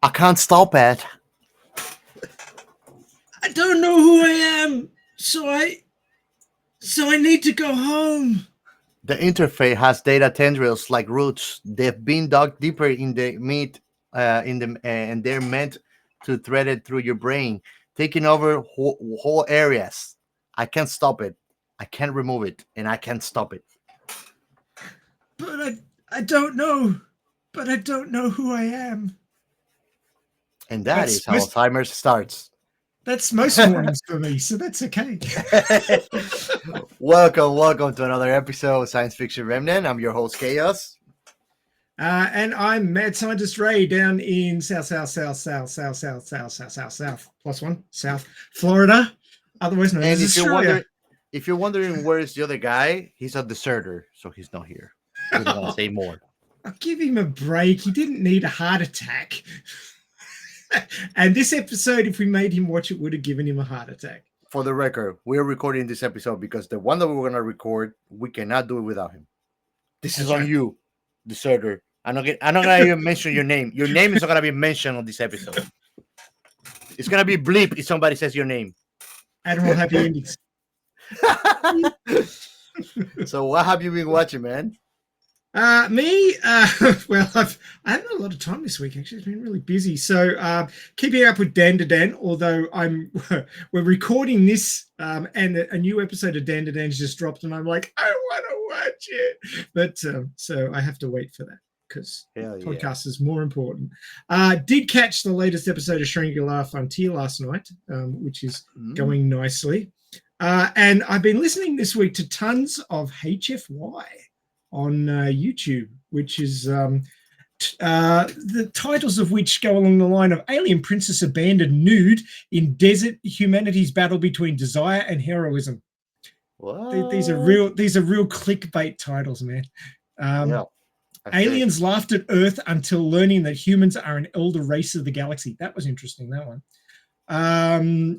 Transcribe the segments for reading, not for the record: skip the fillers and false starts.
I can't stop it. I don't know who I am, so I need to go home. The interface has data tendrils like roots. They've been dug deeper in the meat, and they're meant to thread it through your brain, taking over whole areas. I can't stop it. I can't remove it, and I can't stop it. But I don't know. But I don't know who I am. And that That's is how most Alzheimer's starts. that's most mornings for me, so that's okay. Welcome to another episode of Science Fiction Remnant. I'm your host, Chaos. And I'm Mad Scientist Ray down in South plus one South Florida, otherwise known And as Australia. if you're wondering where is the other guy, he's a deserter, so he's not here. We're not gonna say more. I'll give him a break. He didn't need a heart attack. And this episode, if we made him watch it, would have given him a heart attack. For the record, we're recording this episode because the one that we're gonna record, we cannot do it without him. This is That's on right. you, deserter. I'm not gonna even mention your name. Your name is not gonna be mentioned on this episode. It's gonna be bleep if somebody says your name. Admiral Happy Endings. So what have you been watching, man? Me, well, I haven't had a lot of time this week. Actually, it's been really busy. So, keeping up with Dan to Dan. Although we're recording this, and a new episode of Dan to Dan's just dropped, and I'm like, I want to watch it, but so I have to wait for that because podcast is more important. Did catch the latest episode of Shangri-La Frontier last night, which is going nicely, and I've been listening this week to tons of HFY on YouTube, which is the titles of which go along the line of Alien Princess Abandoned Nude in Desert, Humanity's Battle Between Desire and Heroism. These are real clickbait titles, man. Aliens laughed at Earth until learning that humans are an elder race of the galaxy. That was interesting, that one.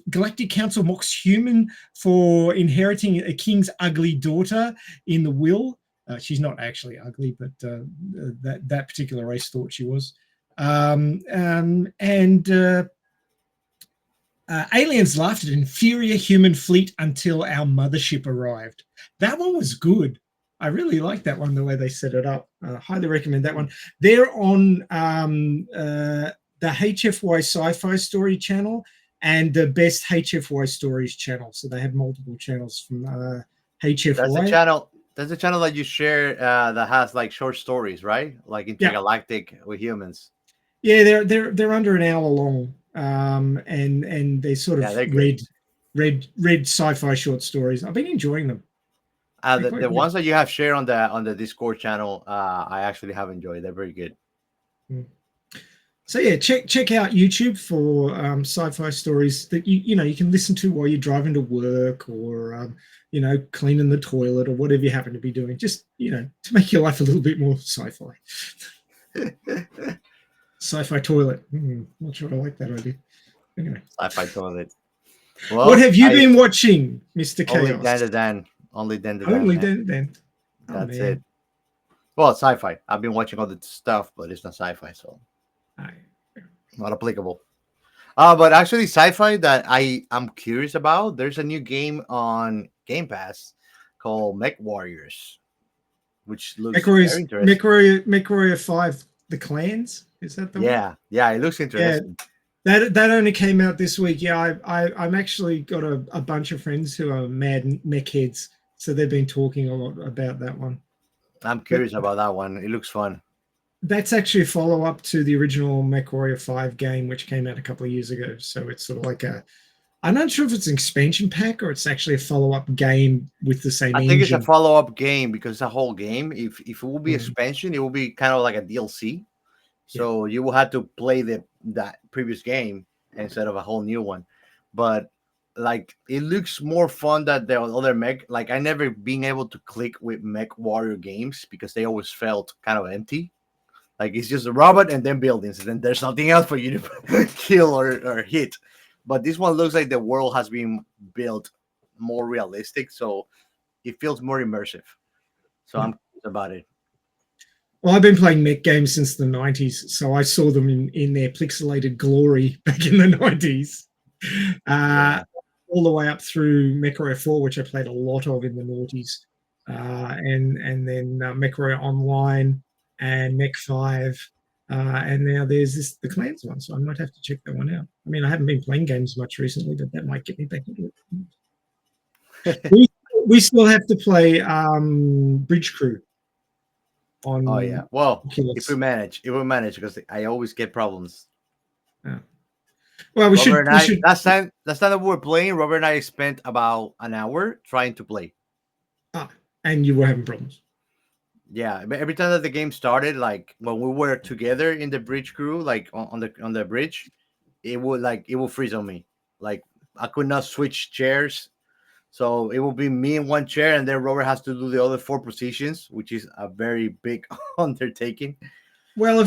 Galactic Council mocks human for inheriting a king's ugly daughter in the will. She's not actually ugly, but that particular race thought she was. Aliens laughed at inferior human fleet until our mothership arrived. That one was good. I really like that one, the way they set it up. Highly recommend that one. They're on the HFY Sci-Fi Story channel and the Best HFY Stories channel. So they have multiple channels from HFY. That's the channel that you share that has like short stories, right? Like intergalactic with humans. Yeah, they're under an hour long, and they sort of read sci-fi short stories. I've been enjoying them. The ones that you have shared on the Discord channel, I actually have enjoyed. They're very good. So yeah, check out YouTube for sci-fi stories that you can listen to while you're driving to work or cleaning the toilet or whatever you happen to be doing. Just to make your life a little bit more sci-fi. Sci-fi toilet. Not sure I like that idea. Anyway, sci-fi toilet. Well, what have you been watching, Mr. Chaos? Only Dan to Dan. That's it. Well, sci-fi. I've been watching all the stuff, but it's not sci-fi, so not applicable. But actually, sci-fi that I'm curious about. There's a new game on Game Pass called Mech Warriors, which looks very interesting. MechWarrior 5: The Clans. Is that the one? Yeah, it looks interesting. Yeah, that only came out this week. Yeah, I'm actually got a bunch of friends who are mad mech heads, so they've been talking a lot about that one. I'm curious about that one. It looks fun. That's actually a follow-up to the original MechWarrior 5 game, which came out a couple of years ago. So it's sort of like I'm not sure if it's an expansion pack or it's actually a follow-up game with the same engine. I think it's a follow-up game because it's a whole game. If it will be expansion, it will be kind of like a DLC. So you will have to play that previous game instead of a whole new one. But like it looks more fun than the other mech. Like I never been able to click with Mech Warrior games because they always felt kind of empty. Like it's just a robot and then buildings, and then there's nothing else for you to kill or hit. But this one looks like the world has been built more realistic, so it feels more immersive. So I'm curious about it. Well, I've been playing mech games since the 90s, so I saw them in their pixelated glory back in the 90s. Yeah. All the way up through MechWarrior 4, which I played a lot of in the noughties, and then MechWarrior Online and Mech 5, and now there's the Clans one, so I might have to check that one out. I mean, I haven't been playing games much recently, but that might get me back into it. we still have to play Bridge Crew on. Oh yeah. Well, Oculus. if we manage, because I always get problems. Yeah. Well, we should. Last time that we were playing, Robert and I spent about an hour trying to play. And you were having problems. Yeah, every time that the game started, like when we were together in the bridge crew, like on the bridge, it would freeze on me. Like I could not switch chairs, so it will be me in one chair, and then Robert has to do the other 4 positions, which is a very big undertaking. Well,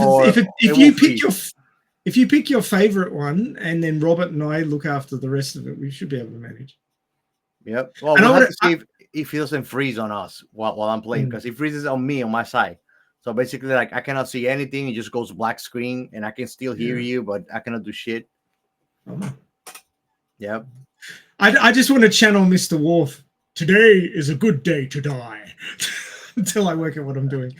if you pick your favorite one, and then Robert and I look after the rest of it, we should be able to manage. Yep. Well, we'll have to see if he doesn't freeze on us while I'm playing, because he freezes on me on my side. So basically, like I cannot see anything; it just goes black screen, and I can still hear you, but I cannot do shit. Oh. Yep. I just want to channel Mr. Worf. Today is a good day to die. Until I work out what I'm doing.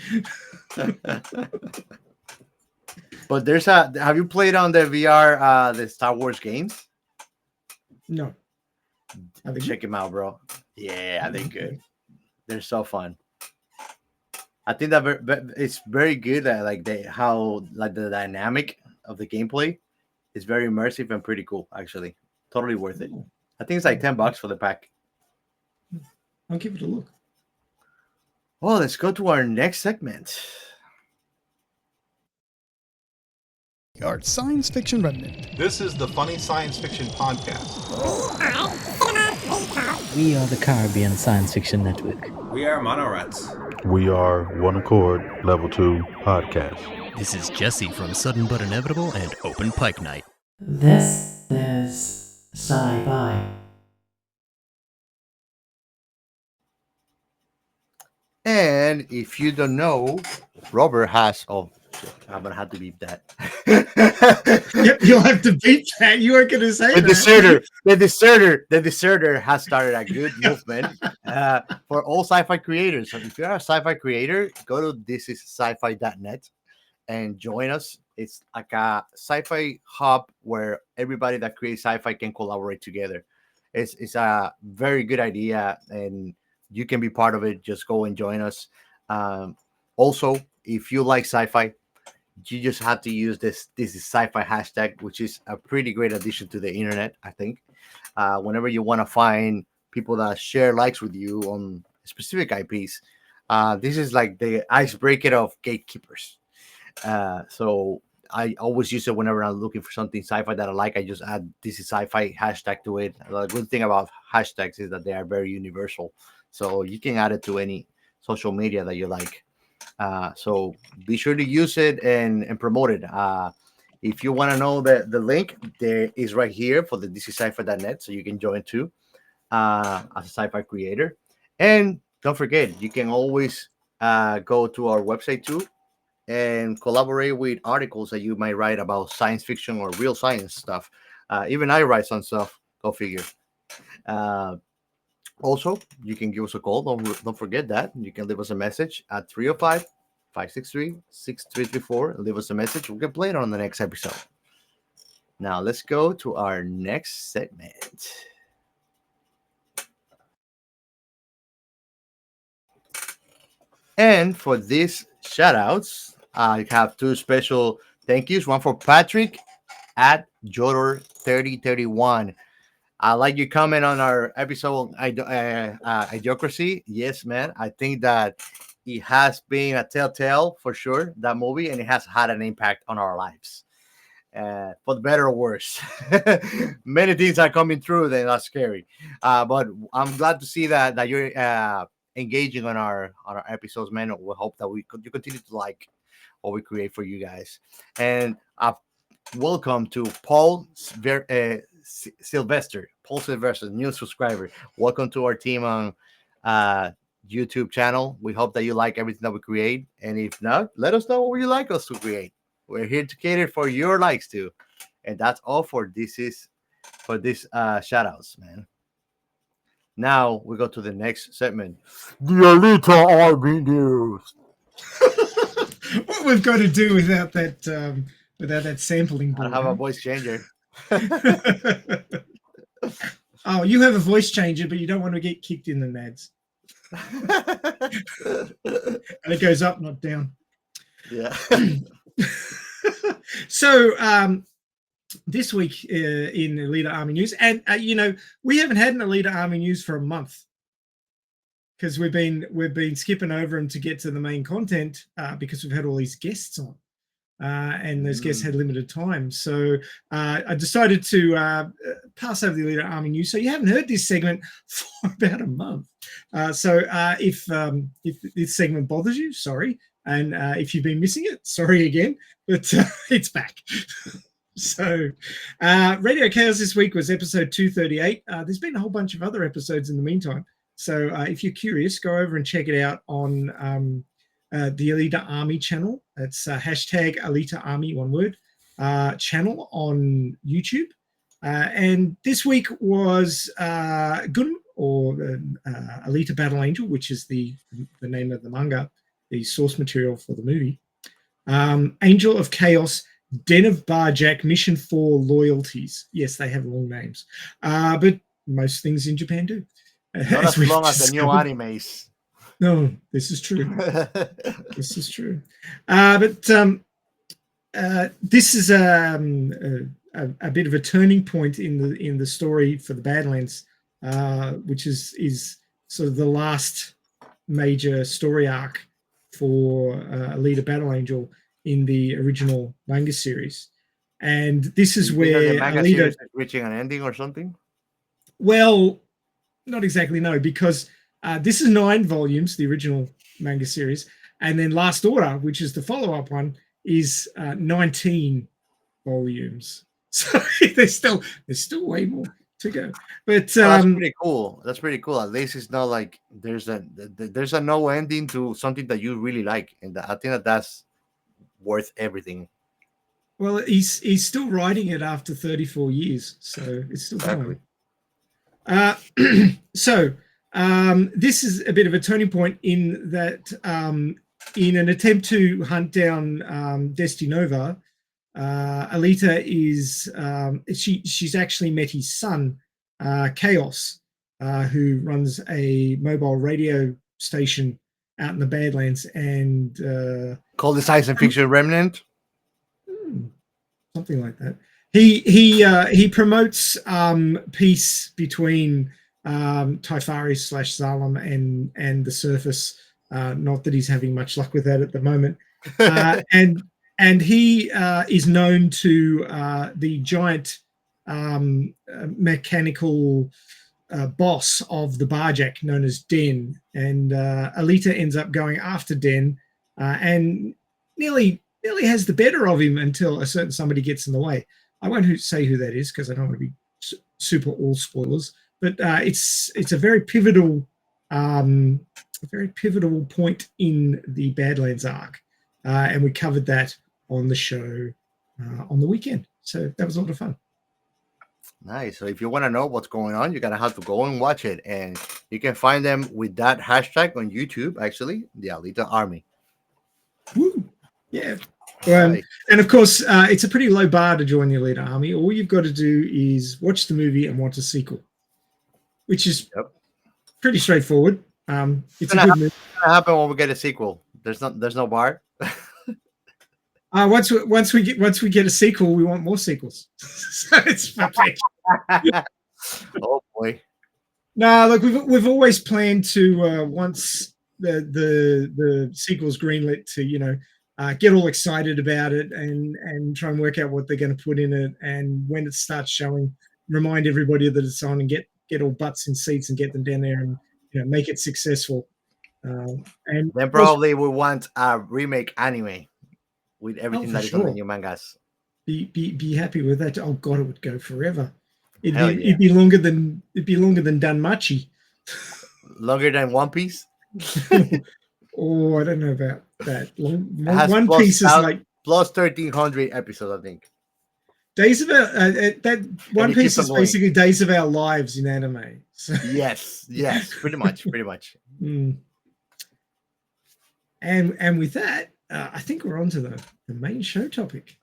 But have you played on the VR the Star Wars games? No. Check them out, bro. Yeah, they're good. They're so fun. I think that it's very good at how the dynamic of the gameplay is very immersive and pretty cool. Actually, totally worth it. I think it's like $10 for the pack. I'll give it a look. Well, let's go to our next segment. Our science fiction remnant. This is the Funny Science Fiction Podcast. We are the Caribbean Science Fiction Network. We are Monorats. We are One Accord Level 2 Podcast. This is Jesse from Sudden But Inevitable and Open Pike Night. This is Sci-Fi. And if you don't know, Robert has... Oh, shit, I'm going to have to beep that. Yep, you'll have to beep that. You weren't going to say that. The Deserter has started a good movement for all sci-fi creators. So if you're a sci-fi creator, go to thisissci-fi.net and join us. It's like a sci-fi hub where everybody that creates sci-fi can collaborate together. It's a very good idea, and you can be part of it. Just go and join us. Also, if you like sci-fi, you just have to use this is sci-fi hashtag, which is a pretty great addition to the internet, I think. Whenever you want to find people that share likes with you on specific IPs, this is like the icebreaker of gatekeepers. So I always use it whenever I'm looking for something sci-fi that I like. I just add this is sci-fi hashtag to it. The good thing about hashtags is that they are very universal. So you can add it to any social media that you like. So be sure to use it and promote it. If you want to know the link, there is right here for the dcsci-fi.net, so you can join too as a sci-fi creator. And don't forget, you can always go to our website too and collaborate with articles that you might write about science fiction or real science stuff. Even I write some stuff, go figure. Also, you can give us a call. Don't forget that. You can leave us a message at 305-563-6334. Leave us a message. We can play it on the next episode. Now, let's go to our next segment. And for these shout-outs, I have 2 special thank yous. One for Patrick at Jodor3031. I like your comment on our episode, Idiocracy. Yes, man. I think that it has been a telltale for sure, that movie, and it has had an impact on our lives. For the better or worse. Many things are coming through that are scary. But I'm glad to see that you're engaging on our episodes, man. We hope that you continue to like what we create for you guys. And welcome to Paul Szylvester, new subscriber. Welcome to our team on YouTube channel. We hope that you like everything that we create, and if not, let us know what you like us to create. We're here to cater for your likes too, and that's all for this shout outs, man. Now we go to the next segment, the Elite Army News. What we've got to do without that sampling I board. have a voice changer. Oh, you have a voice changer, but you don't want to get kicked in the nads. And it goes up, not down. Yeah. So this week in Elite Army News, and we haven't had an Elite Army News for a month because we've been skipping over them to get to the main content because we've had all these guests on. And those guests had limited time. So I decided to pass over the Elite Army News. So you haven't heard this segment for about a month. So if this segment bothers you, sorry. And if you've been missing it, sorry again. But it's back. So Radio Chaos this week was episode 238. There's been a whole bunch of other episodes in the meantime. So if you're curious, go over and check it out on the Elite Army channel. It's hashtag Elite Army, one word, channel on YouTube. And this week was Gun, or Elite Battle Angel, which is the name of the manga, the source material for the movie. Angel of Chaos, Den of Barjack, Mission 4 Loyalties. Yes, they have long names. But most things in Japan do. Not as long as the new animes. No, this is true. This is true. But this is a bit of a turning point in the story for the Badlands, which is sort of the last major story arc for Elite Battle Angel in the original manga series. And this is where the manga series is reaching an ending or something? Well, not exactly, no, because this is 9 volumes, the original manga series, and then Last Order, which is the follow-up one, is 19 volumes. So there's still way more to go. But that's pretty cool. That's pretty cool. At least it's not like there's a no ending to something that you really like, and I think that's worth everything. Well, he's still writing it after 34 years, so it's still going. So. This is a bit of a turning point in that in an attempt to hunt down Destinova, Alita is she's actually met his son, Chaos, who runs a mobile radio station out in the Badlands, and called the Science Fiction Remnant, something like that. He promotes peace between Typhari / Salem and the surface. Not that he's having much luck with that at the moment. And he is known to the giant mechanical boss of the Barjack, known as Den. And Alita ends up going after Den and nearly has the better of him until a certain somebody gets in the way. I won't say who that is because I don't want to be super all spoilers. But it's a very pivotal point in the Badlands arc, and we covered that on the show on the weekend. So that was a lot of fun. Nice. So if you want to know what's going on, you're gonna have to go and watch it, and you can find them with that hashtag on YouTube. Actually, the Alita Army. Woo! Yeah. And of course, it's a pretty low bar to join the Alita Army. All you've got to do is watch the movie and watch a sequel, which is pretty straightforward. It's a good movie. What's gonna happen when we get a sequel? There's no bar. Once we get a sequel, we want more sequels. So it's okay. Oh boy. No, look, we've always planned to once the sequel's greenlit to get all excited about it and try and work out what they're going to put in it, and when it starts showing, remind everybody that it's on and get all butts in seats and get them down there and make it successful. And then probably we want a remake anime with everything that is on the new mangas. Be happy with that. Oh God, it would go forever. It'd be longer than Danmachi. Longer than One Piece. Oh, I don't know about that. It has One plus Piece is like plus 1,300 episodes, I think, Days of Our that and One it keeps Piece on is going. basically Days of Our Lives in anime. So, Yes, pretty much, pretty much. mm. And with that, I think we're on to the main show topic.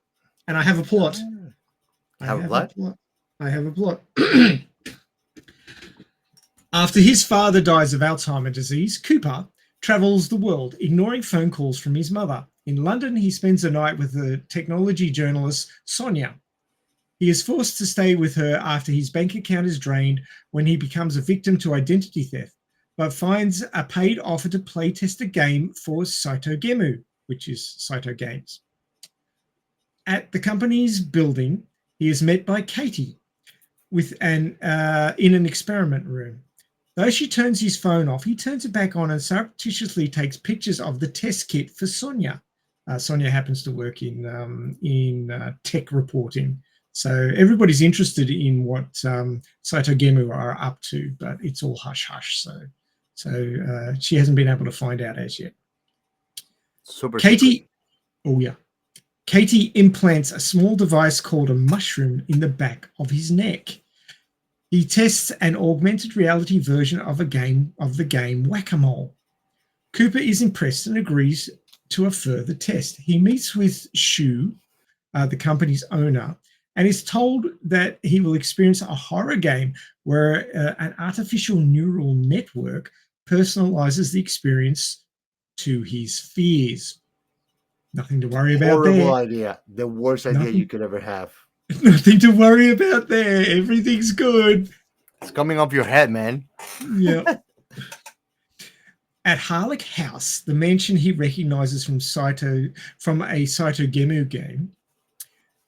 And I have a plot. Have a plot? I have a plot. After his father dies of Alzheimer's disease, Cooper travels the world, ignoring phone calls from his mother. In London, he spends the night with the technology journalist Sonia. He is forced to stay with her after his bank account is drained when he becomes a victim to identity theft, but finds a paid offer to playtest a game for Saito Gemu, which is Saito Games. At the company's building, he is met by Katie in an experiment room. Though she turns his phone off, he turns it back on and surreptitiously takes pictures of the test kit for Sonia. Sonia happens to work in tech reporting, so everybody's interested in what Saito Gemu are up to, but it's all hush hush. So she hasn't been able to find out as yet. Super Katie, oh yeah, Katie implants a small device called a mushroom in the back of his neck. He tests an augmented reality version of the game Whack-A-Mole. Cooper is impressed and agrees to a further test. He meets with Shu, the company's owner, and is told that he will experience a horror game where an artificial neural network personalizes the experience to his fears. Nothing to worry about there. Horrible idea. The worst idea you could ever have. Nothing to worry about there. Everything's good. It's coming off your head, man. Yeah. At Harlick House, the mansion he recognizes from a Saito Gemu game,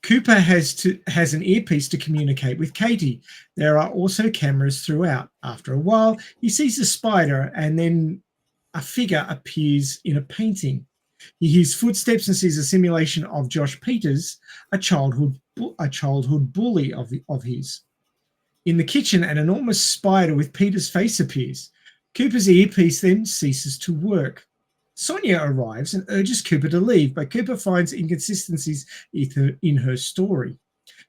Cooper has an earpiece to communicate with Katie. There are also cameras throughout. After a while, he sees a spider and then a figure appears in a painting. He hears footsteps and sees a simulation of Josh Peters, a childhood bully of his. In the kitchen, an enormous spider with Peter's face appears. Cooper's earpiece then ceases to work. Sonia arrives and urges Cooper to leave, but Cooper finds inconsistencies in her story.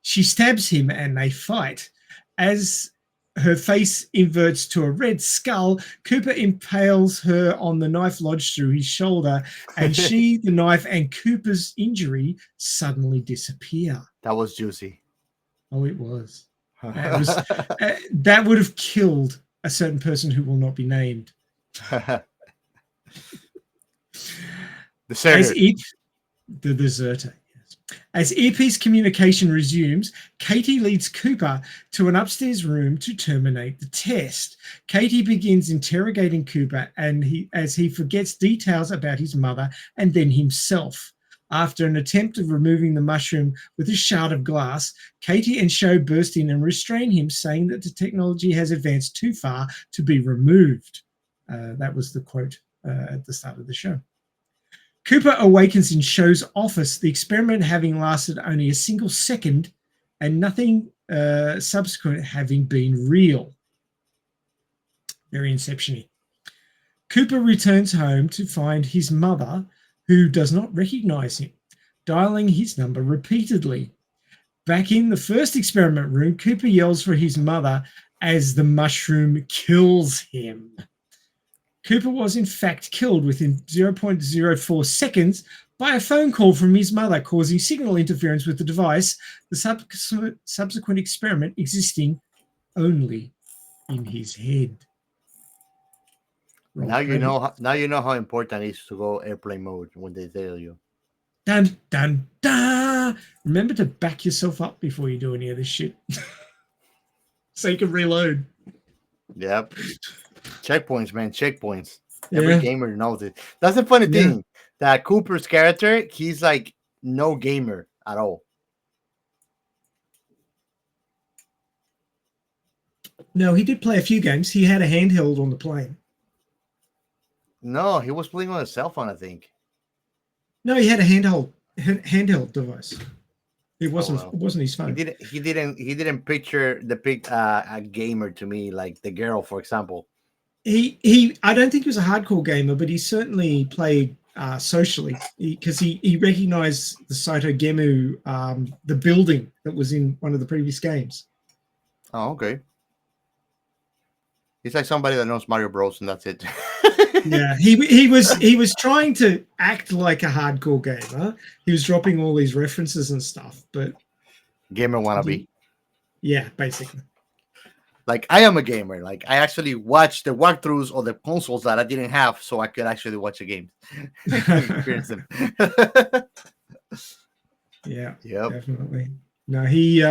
She stabs him and they fight. As her face inverts to a red skull, Cooper impales her on the knife lodged through his shoulder, and the knife, and Cooper's injury suddenly disappear. That was juicy. Oh, it was. That would have killed a certain person who will not be named. The deserter. As earpiece communication resumes, Katie leads Cooper to an upstairs room to terminate the test. Katie begins interrogating Cooper as he forgets details about his mother and then himself. After an attempt of removing the mushroom with a shard of glass, Katie and Sho burst in and restrain him, saying that the technology has advanced too far to be removed. That was the quote at the start of the show. Cooper awakens in Sho's office, the experiment having lasted only a single second and nothing subsequent having been real. Very Inception-y. Cooper returns home to find his mother, who does not recognize him, dialing his number repeatedly. Back in the first experiment room, Cooper yells for his mother as the mushroom kills him. Cooper was in fact killed within 0.04 seconds by a phone call from his mother, causing signal interference with the device, the subsequent experiment existing only in his head. Now you know how important it is to go airplane mode when they tell you. Dun, dun, dun. Remember to back yourself up before you do any of this shit. So you can reload. Yep. Checkpoints, man. Checkpoints. Yeah. Every gamer knows it. That's the funny thing. That Cooper's character, he's like no gamer at all. No, he did play a few games. He had a handheld on the plane. No, he was playing on a cell phone, I think. No, he had a handheld device. It wasn't. Oh, well. It wasn't his phone. He didn't picture a gamer to me, like the girl, for example. he I don't think he was a hardcore gamer, but he certainly played socially because he recognized the Saito Gemu, the building that was in one of the previous games. Oh, okay. He's like somebody that knows Mario Bros. And that's it. Yeah, he was trying to act like a hardcore gamer. He was dropping all these references and stuff, but Gamer wannabe. Yeah, basically. Like, I am a gamer. Like, I actually watched the walkthroughs of the consoles that I didn't have, so I could actually watch the games, experience them. Yeah, Yep. definitely. No, he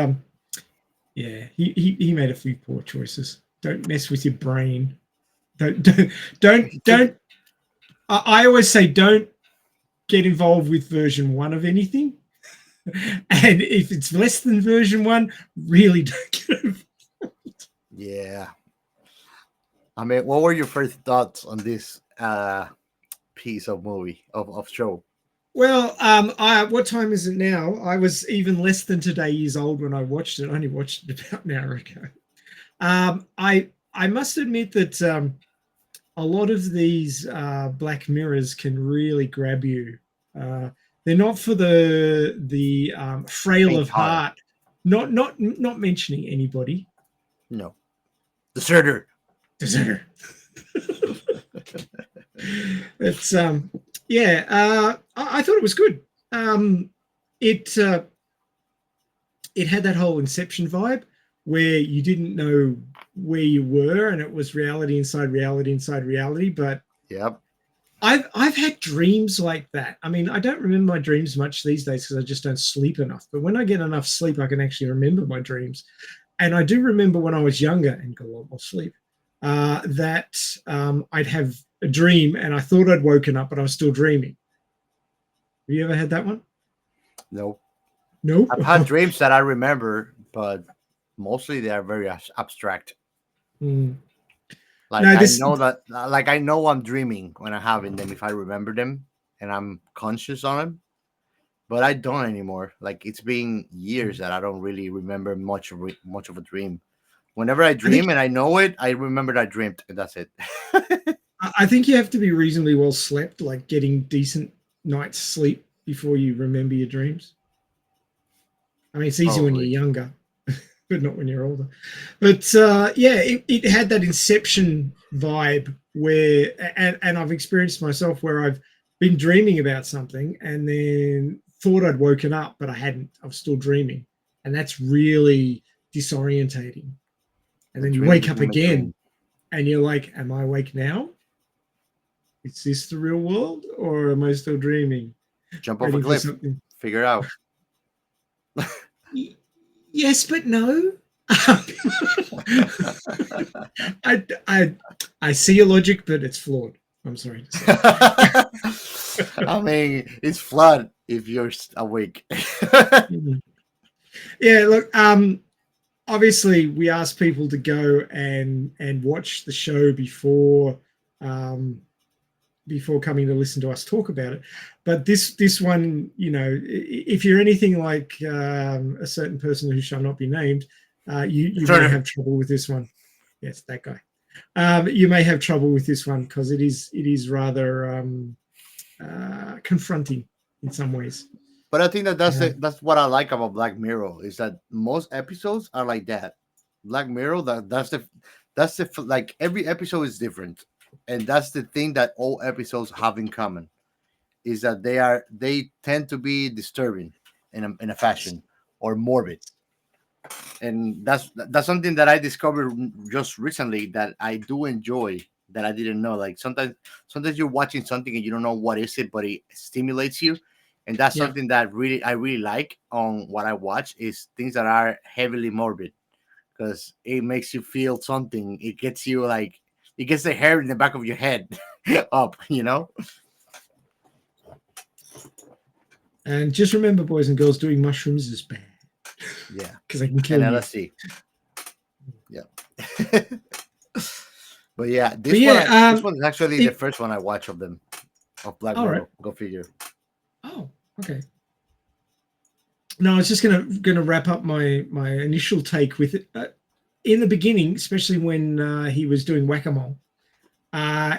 made a few poor choices. Don't mess with your brain. Don't. I always say don't get involved with version 1 of anything, and if it's less than version 1, really don't get involved. Yeah. I mean, what were your first thoughts on this piece of movie of show? Well, what time is it now? I was even less than today years old when I watched it. I only watched it about an hour ago. I must admit that a lot of these Black Mirrors can really grab you. They're not for the frail of heart. Not mentioning anybody. No. Deserter. It's I thought it was good. It had that whole Inception vibe where you didn't know where you were, and it was reality inside reality inside reality. But yep, I've had dreams like that. I mean, I don't remember my dreams much these days because I just don't sleep enough. But when I get enough sleep, I can actually remember my dreams. And I do remember when I was younger and got a lot more sleep, that I'd have a dream and I thought I'd woken up, but I was still dreaming. Have you ever had that one? No. Nope. I've had dreams that I remember, but mostly they are very abstract. Mm. Like, no, I know I'm dreaming when I'm having them if I remember them and I'm conscious on them. But I don't anymore. Like, it's been years that I don't really remember much of a dream. Whenever I dream and I know it, I remember that I dreamed, and that's it. I think you have to be reasonably well slept, like getting decent night's sleep before you remember your dreams. I mean, it's easy when you're younger, but not when you're older. But it had that Inception vibe where, and I've experienced myself where I've been dreaming about something and then thought I'd woken up, but I hadn't. I was still dreaming. And that's really disorientating. And then you wake up again and you're like, am I awake now? Is this the real world or am I still dreaming? Jump off a cliff. Figure it out. Yes, but no. I see your logic, but it's flawed. I'm sorry to say. I mean, it's flawed if you're awake. Yeah, look, obviously we asked people to go and watch the show before coming to listen to us talk about it. But this one, you know, if you're anything like a certain person who shall not be named, you may have trouble with this one. Yes, that guy. You may have trouble with this one because it is rather confronting in some ways. But I think that's what I like about Black Mirror is that most episodes are like that. Black Mirror, that's the like every episode is different, and that's the thing that all episodes have in common is that they tend to be disturbing in a fashion or morbid. And that's something that I discovered just recently that I do enjoy that I didn't know. Like sometimes you're watching something and you don't know what is it, but it stimulates you, and that's something that I really like on what I watch is things that are heavily morbid because it makes you feel something. It gets the hair in the back of your head up, you know. And just remember, boys and girls, doing mushrooms is bad. Yeah, because I can kill you. LSD. Yeah. But yeah, this one is actually the first one I watch of them, of Black Mirror. Right. Go figure. Oh, okay. No, I was just gonna wrap up my initial take with it. In the beginning, especially when he was doing whack-a-mole,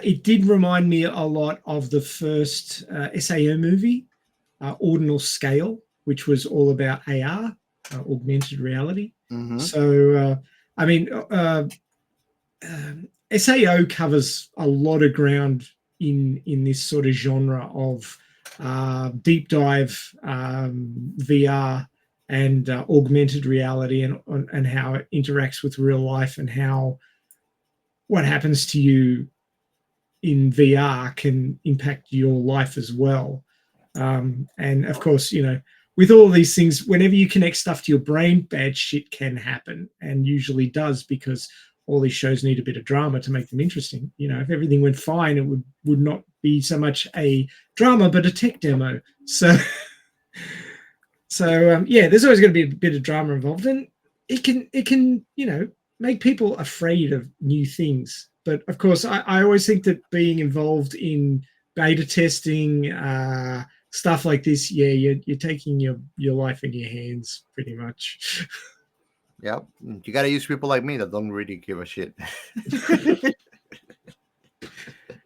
It did remind me a lot of the first SAO movie, Ordinal Scale, which was all about AR, augmented reality. Mm-hmm. So, I mean, SAO covers a lot of ground in this sort of genre of deep dive VR and augmented reality and how it interacts with real life and how what happens to you in VR can impact your life as well. And of course, you know, with all these things, whenever you connect stuff to your brain, bad shit can happen, and usually does, because all these shows need a bit of drama to make them interesting. You know, if everything went fine, it would not be so much a drama, but a tech demo. So, yeah, there's always going to be a bit of drama involved, and it can you know make people afraid of new things. But of course, I always think that being involved in beta testing, stuff like this, yeah, you're taking your life in your hands pretty much. Yep. You got to use people like me that don't really give a shit.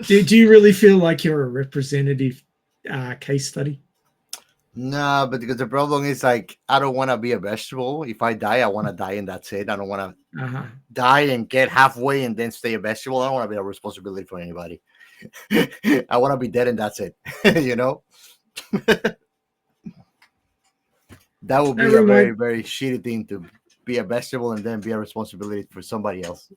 Do you really feel like you're a representative case study? No, but because the problem is, like, I don't want to be a vegetable. If I die, I want to die and that's it. I don't want to die and get halfway and then stay a vegetable. I don't want to be a responsibility for anybody. I want to be dead and that's it. You know? That would be a very, very shitty thing, to be a vegetable and then be a responsibility for somebody else.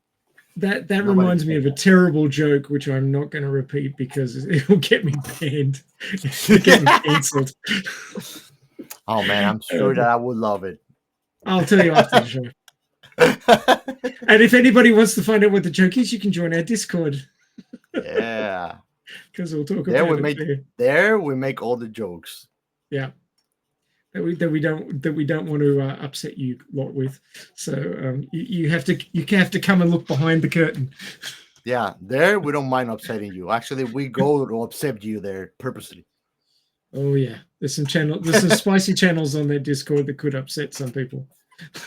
That reminds me of a terrible joke, which I'm not going to repeat because it will get me banned. It'll get me cancelled. Oh man, I'm sure that I would love it. I'll tell you after the show. And if anybody wants to find out what the joke is, you can join our Discord. Yeah, because we'll talk about it there. We make all the jokes. Yeah, that we don't want to upset you lot with. So you have to come and look behind the curtain. Yeah, there we don't mind upsetting you. Actually, we go to upset you there purposely. Oh yeah, there's some spicy channels on that Discord that could upset some people.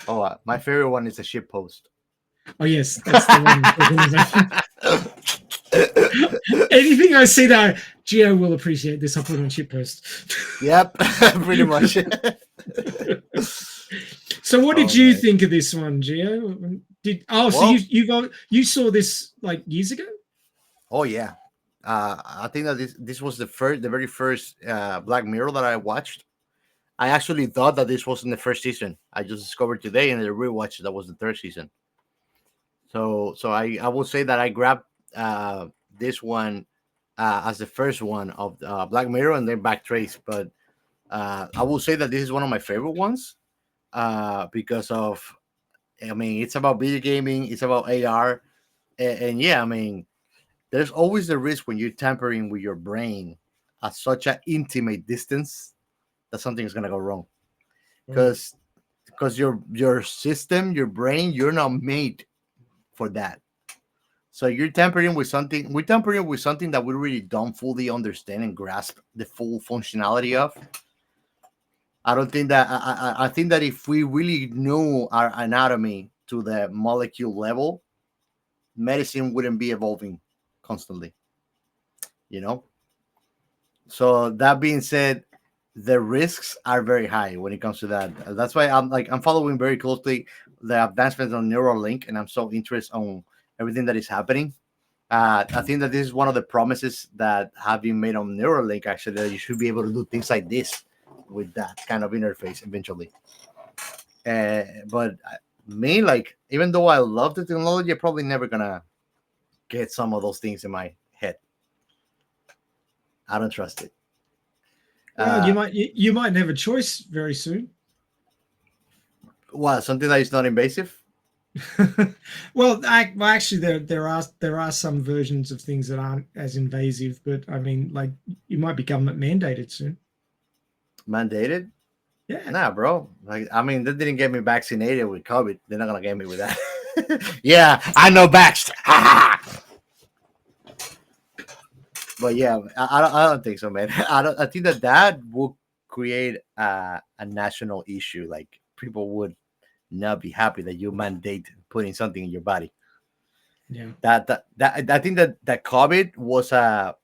Oh, my favorite one is a ship post. Oh yes, that's the one. Anything I see that Geo will appreciate this, I'll put on ship post. Yep, pretty much. So what did you think of this one, Geo? So you saw this like years ago? Oh yeah. I think that this was the very first Black Mirror that I watched. I actually thought that this wasn't the first season. I just discovered today in the rewatch that was the third season. So I will say that I grabbed this one as the first one of Black Mirror and then Backtrace. But I will say that this is one of my favorite ones because of, I mean, it's about video gaming, it's about AR, and yeah, I mean, there's always the risk when you're tampering with your brain at such an intimate distance that something is gonna go wrong. Because your system, your brain, you're not made for that. So you're tampering with something. We're tampering with something that we really don't fully understand and grasp the full functionality of. I don't think that. I think that if we really knew our anatomy to the molecule level, medicine wouldn't be evolving constantly. You know. So that being said, the risks are very high when it comes to that. That's why I'm following very closely the advancements on Neuralink, and I'm so interested on everything that is happening. I think that this is one of the promises that have been made on Neuralink, actually, that you should be able to do things like this with that kind of interface eventually. But me, like, even though I love the technology, I'm probably never gonna get some of those things in my head. I don't trust it. Well, you might have a choice very soon. What, something that is not invasive? Well, actually, there are some versions of things that aren't as invasive, but I mean, like, you might be government mandated soon. Mandated? Yeah. Nah, bro. Like, I mean, they didn't get me vaccinated with COVID. They're not gonna get me with that. Yeah, I know vaxxed. But yeah, I don't think so, man. I think that will create a national issue. Like, people would not be happy that you mandate putting something in your body. Yeah. That I think that COVID was a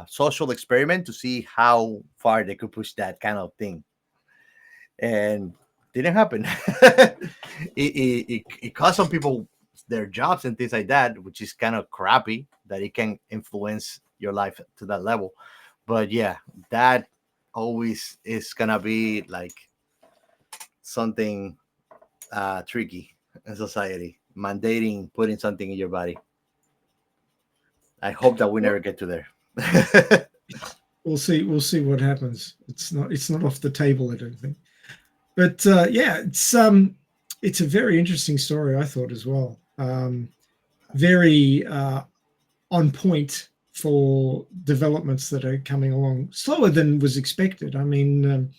social experiment to see how far they could push that kind of thing, and didn't happen. It cost some people their jobs and things like that, which is kind of crappy that it can influence your life to that level. But yeah, that always is gonna be like something tricky in society, mandating putting something in your body. I hope that we never get to there. We'll see. We'll see what happens. It's not off the table, I don't think. But yeah, it's a very interesting story, I thought as well. Very on point for developments that are coming along slower than was expected. I mean,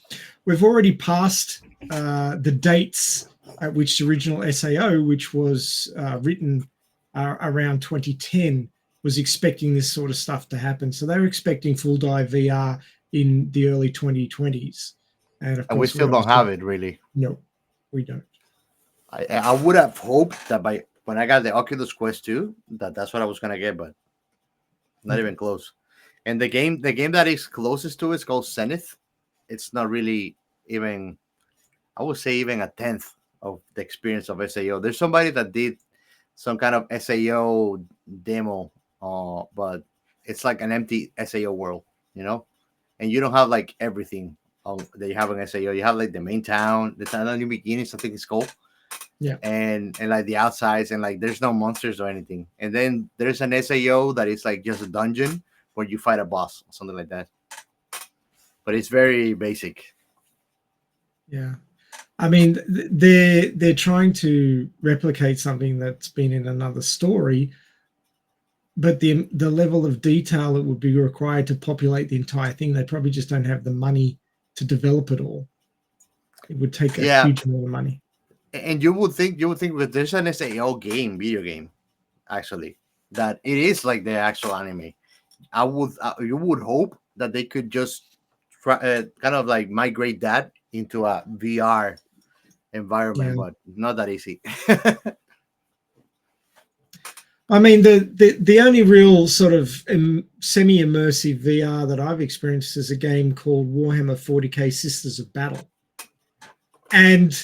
we've already passed the dates at which the original SAO, which was written around 2010, was expecting this sort of stuff to happen. So they were expecting full dive VR in the early 2020s. And of course, We still don't have it really. No, we don't. I would have hoped that by when I got the Oculus Quest 2, that's what I was gonna get, but not even close. And the game that is closest to it is called Zenith. It's not really even, I would say, even a tenth of the experience of SAO. There's somebody that did some kind of SAO demo, but it's like an empty SAO world, and you don't have like everything that you have in SAO. You have like the main town, the town in the beginning, something is called. Yeah. And like the outsides, and like there's no monsters or anything. And then there's an SAO that is like just a dungeon where you fight a boss or something like that. But it's very basic. Yeah. I mean, they're trying to replicate something that's been in another story, but the level of detail that would be required to populate the entire thing, they probably just don't have the money to develop it all. It would take a huge amount of money. And you would think that there's an SAO video game, actually, that it is like the actual anime. You would hope that they could just try, kind of like migrate that into a VR environment, but not that easy. I mean, the only real sort of semi-immersive VR that I've experienced is a game called Warhammer 40k Sisters of Battle. And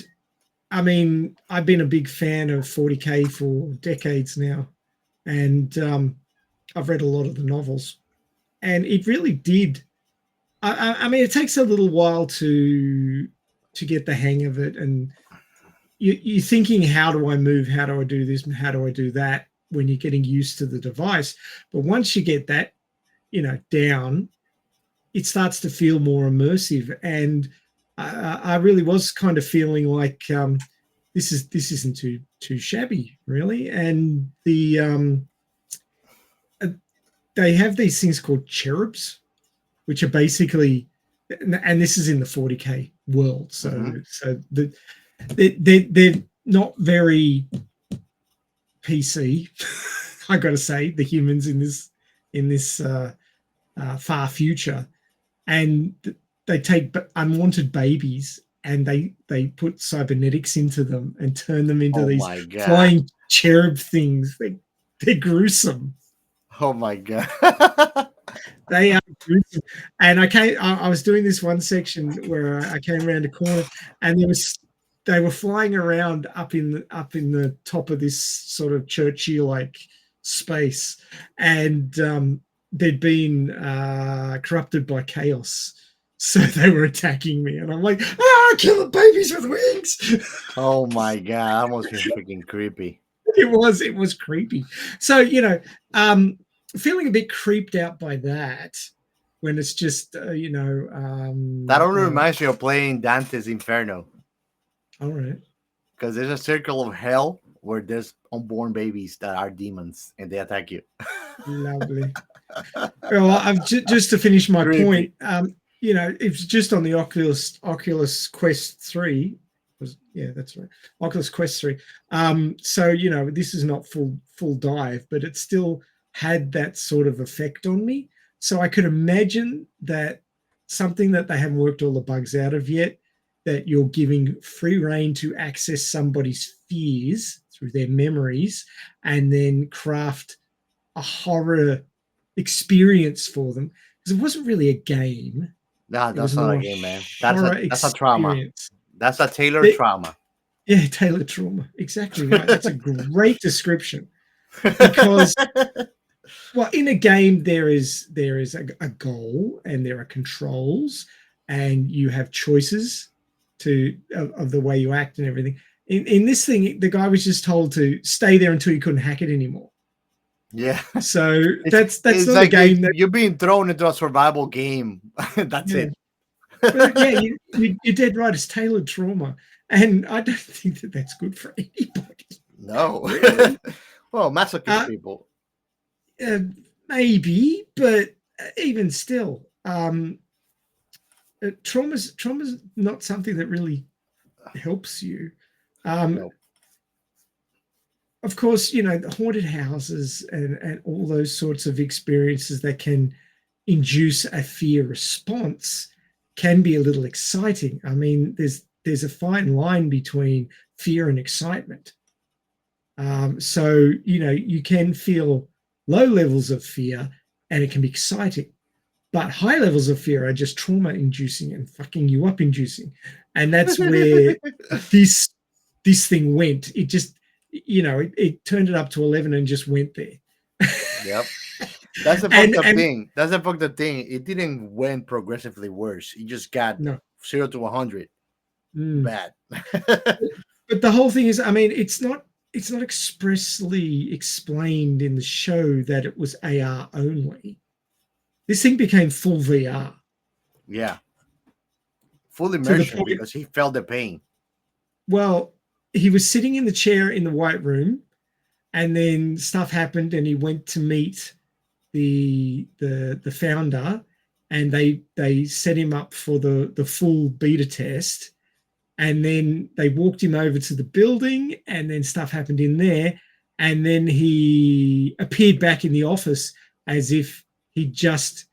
I mean, I've been a big fan of 40k for decades now, and I've read a lot of the novels, and it really did. I mean, it takes a little while to get the hang of it, and you're thinking, how do I move? How do I do this? How do I do that? When you're getting used to the device. But once you get that, down, it starts to feel more immersive. And I really was kind of feeling like this isn't too shabby, really. And they have these things called cherubs, which are basically, and this is in the 40k world. So they're not very PC. I got to say, the humans in this far future, and they take unwanted babies and they put cybernetics into them and turn them into these flying cherub things. They're gruesome. Oh my god. They are gruesome. And I was doing this one section where I came around a corner, and they were flying around up in the top of this sort of churchy like space, and they'd been corrupted by chaos, so they were attacking me, and I'm like, kill the babies with wings. Oh my god, that must be freaking creepy. It was creepy. So feeling a bit creeped out by that when it's just that only reminds me of playing Dante's Inferno. All right. Because there's a circle of hell where there's unborn babies that are demons and they attack you. Lovely. Well, I've just to finish my point. It's just on the Oculus Quest 3. That's right. Oculus Quest 3. So this is not full dive, but it still had that sort of effect on me. So I could imagine that something that they haven't worked all the bugs out of yet, that you're giving free rein to access somebody's fears through their memories and then craft a horror experience for them, because it wasn't really a game. Nah, It was that's not more a game, man. That's horror a trauma. experience. That's a tailored trauma. Yeah, tailored trauma. Exactly right. That's a great description. Because, well, in a game there is a goal and there are controls and you have choices of the way you act and everything. In this thing, the guy was just told to stay there until he couldn't hack it anymore. Yeah. So that's it's not like a game that you're being thrown into a survival game. That's it. But yeah, you're dead right. It's tailored trauma, and I don't think that that's good for anybody. No. Really. Well, masochist people. Maybe, but even still, trauma's not something that really helps you. No. Of course, the haunted houses and all those sorts of experiences that can induce a fear response can be a little exciting. I mean, there's a fine line between fear and excitement. So, you can feel low levels of fear and it can be exciting, but high levels of fear are just trauma inducing and fucking you up inducing. And that's where this thing went. It just, it turned it up to 11 and just went there. Yep. That's the fucked up thing. That's the fucked up thing. It didn't went progressively worse. It just got 0 to 100. Bad. But the whole thing is, I mean, it's not expressly explained in the show that it was AR only. This thing became full VR. Yeah. Full immersion because he felt the pain. Well, he was sitting in the chair in the White Room, and then stuff happened, and he went to meet the founder, and they set him up for the full beta test, and then they walked him over to the building, and then stuff happened in there, and then he appeared back in the office as if he'd just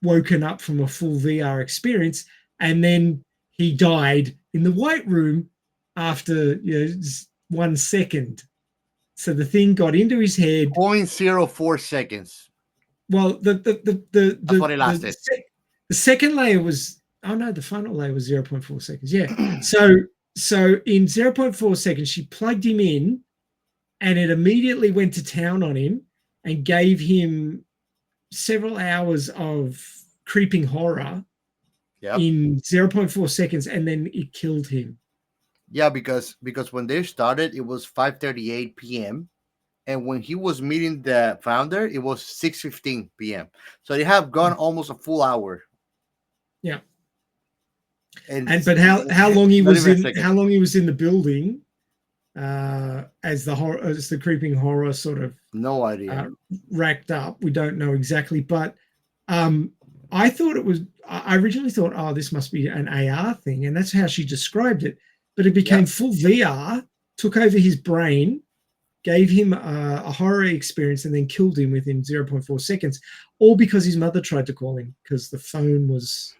woken up from a full VR experience, and then he died in the White Room after just 1 second. So the thing got into his head. 0.04 seconds. Well, that's what it lasted. The second layer was the final layer was 0.4 seconds. Yeah. so in 0.4 seconds, she plugged him in, and it immediately went to town on him and gave him several hours of creeping horror in 0.4 seconds, and then it killed him. Yeah, because when they started, it was 5:38 p.m. And when he was meeting the founder, it was 6:15 p.m. So they have gone almost a full hour. Yeah. But how long he was in the building as the creeping horror sort of no idea racked up, we don't know exactly. But I originally thought, oh, this must be an AR thing, and that's how she described it. But it became full VR, took over his brain, gave him a horror experience, and then killed him within 0.4 seconds, all because his mother tried to call him because the phone was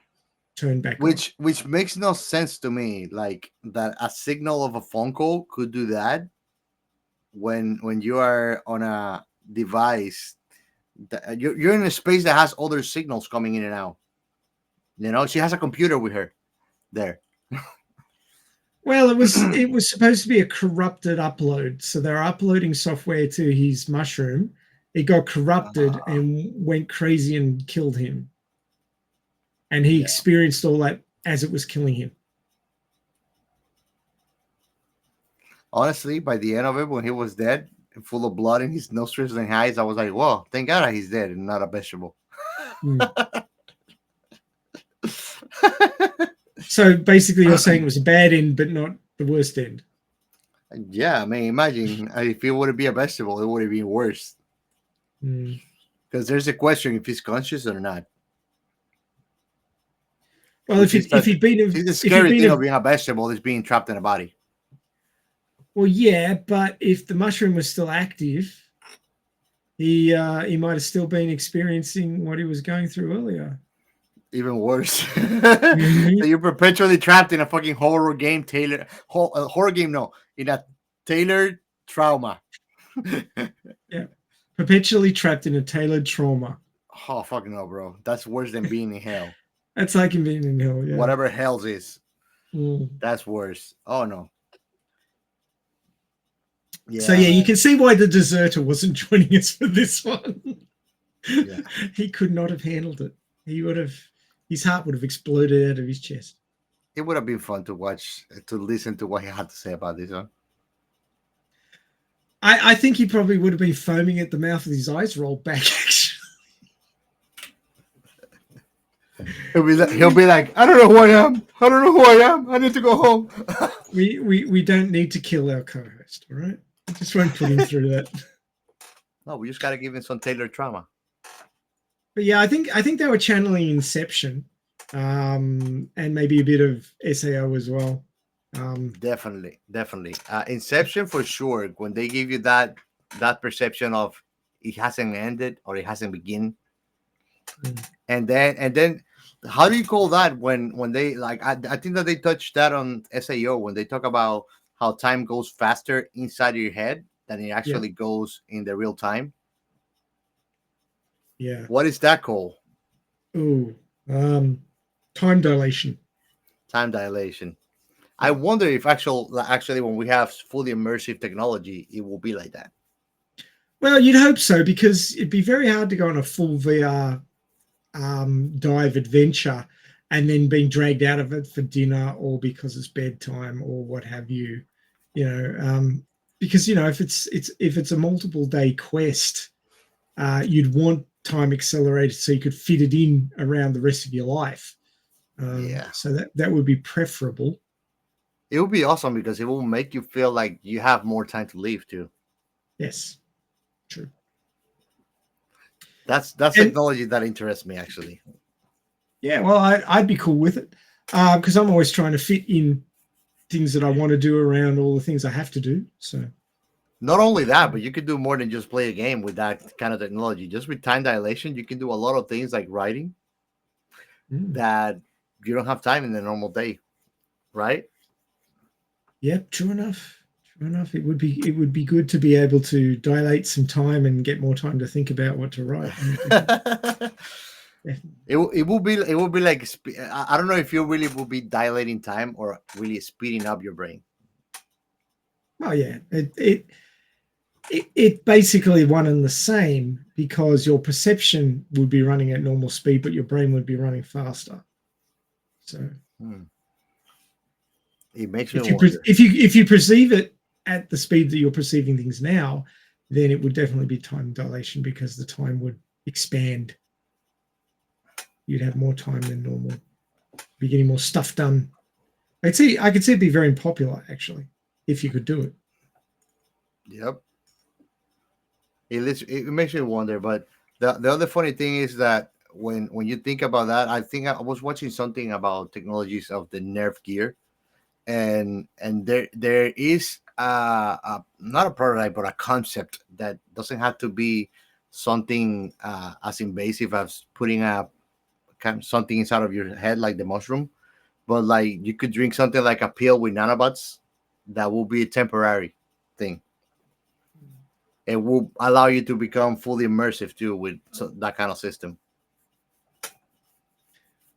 turned back on. Which makes no sense to me, like that a signal of a phone call could do that when you are on a device that you're in a space that has other signals coming in and out. She has a computer with her there. Well, it was supposed to be a corrupted upload. So they're uploading software to his mushroom. It got corrupted and went crazy and killed him. And he experienced all that as it was killing him. Honestly, by the end of it, when he was dead, full of blood in his nostrils and eyes, I was like, "Whoa, thank God he's dead and not a vegetable." So basically, you're saying it was a bad end, but not the worst end. Yeah, I mean, imagine if it would be a vegetable, it would have been worse. Because there's a question if he's conscious or not. Well, if he'd been the scary thing of being a vegetable is being trapped in a body. Well, yeah, but if the mushroom was still active, he might have still been experiencing what he was going through earlier. Even worse. So you're perpetually trapped in a fucking horror game in a tailored trauma. Yeah. Perpetually trapped in a tailored trauma. Oh, fucking no, bro. That's worse than being in hell. That's like him being in hell, yeah. Whatever hell's is. Mm. That's worse. Oh, no. Yeah. So, yeah, you can see why the deserter wasn't joining us for this one. Yeah. He could not have handled it. His heart would have exploded out of his chest. It would have been fun to watch, to listen to what he had to say about this, huh? I think he probably would have been foaming at the mouth with his eyes rolled back, actually. He'll be like, I don't know who I am. I don't know who I am. I need to go home. We don't need to kill our co-host, all right? I just won't put him through that. No, we just got to give him some tailored trauma. But yeah, I think they were channeling Inception, and maybe a bit of SAO as well. Definitely. Inception for sure. When they give you that perception of it hasn't ended or it hasn't begun, and then how do you call that when they like? I think that they touched that on SAO when they talk about how time goes faster inside your head than it actually goes in the real time. Yeah. What is that called? Ooh, time dilation. Time dilation. I wonder if actually when we have fully immersive technology, it will be like that. Well, you'd hope so, because it'd be very hard to go on a full VR dive adventure and then being dragged out of it for dinner or because it's bedtime or what have you. Because if it's a multiple day quest, you'd want time accelerated so you could fit it in around the rest of your life. So that would be preferable. It would be awesome because it will make you feel like you have more time to live too. Yes, true. That's technology that interests me, actually. Yeah, well, I'd be cool with it because I'm always trying to fit in things that I want to do around all the things I have to do. So not only that, but you could do more than just play a game with that kind of technology. Just with time dilation, you can do a lot of things like writing that you don't have time in the normal day, right? Yep, true enough. It would be good to be able to dilate some time and get more time to think about what to write. It will be like, I don't know if you really will be dilating time or really speeding up your brain. Oh yeah, it basically one and the same, because your perception would be running at normal speed, but your brain would be running faster. So it makes me wonder. If you perceive it at the speed that you're perceiving things now, then it would definitely be time dilation, because the time would expand. You'd have more time than normal. Be getting more stuff done. I could see it be very popular, actually, if you could do it. Yep. It makes me wonder, but the other funny thing is that when you think about that, I think I was watching something about technologies of the Nerf gear, and there is not a prototype but a concept that doesn't have to be something as invasive as putting something inside of your head like the mushroom, but like you could drink something like a pill with nanobots that will be a temporary thing. It will allow you to become fully immersive too with that kind of system.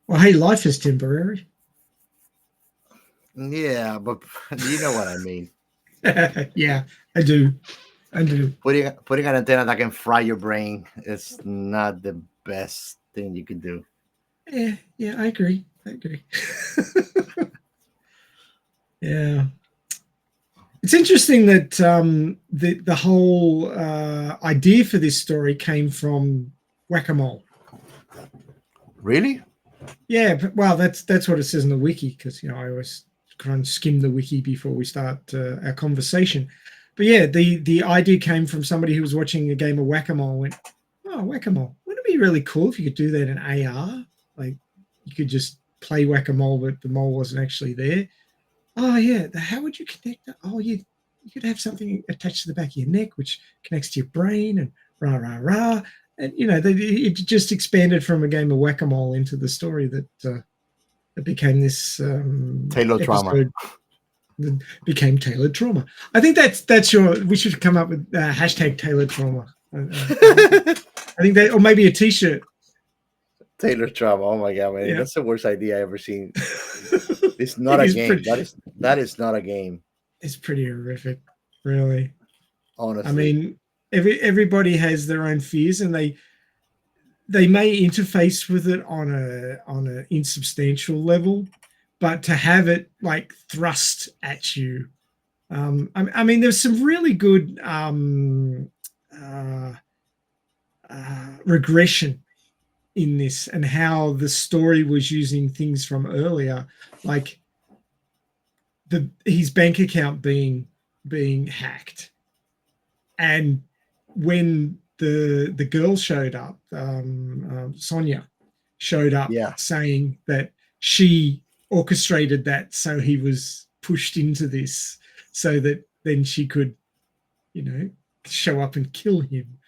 Well, hey, life is temporary. Yeah, but you know what I mean. Yeah, I do. Putting an antenna that can fry your brain is not the best thing you can do. Yeah, I agree. Yeah. It's interesting that the whole idea for this story came from Whack-A-Mole. Really? Yeah, well, that's what it says in the wiki, because I always try and skim the wiki before we start our conversation. But yeah, the idea came from somebody who was watching a game of Whack-A-Mole and went, "Oh, Whack-A-Mole, wouldn't it be really cool if you could do that in AR? Like you could just play Whack-A-Mole, but the mole wasn't actually there." Oh yeah, how would you connect that? Oh, you could have something attached to the back of your neck which connects to your brain, and rah rah rah, and it just expanded from a game of Whack-A-Mole into the story that became this Taylor trauma. became tailored trauma. I think that's your. We should come up with hashtag tailored trauma. I think that, or maybe a T-shirt. Taylor trauma. Oh my god, man, Yeah. that's the worst idea I ever seen. It's not a game. That is not a game. It's pretty horrific, really. Honestly, I mean, everybody has their own fears, and they may interface with it on a insubstantial level, but to have it like thrust at you, I mean, there's some really good regression in this, and how the story was using things from earlier, like his bank account being hacked, and when the girl showed up, Sonia showed up, saying that she orchestrated that, so he was pushed into this, so that then she could, show up and kill him.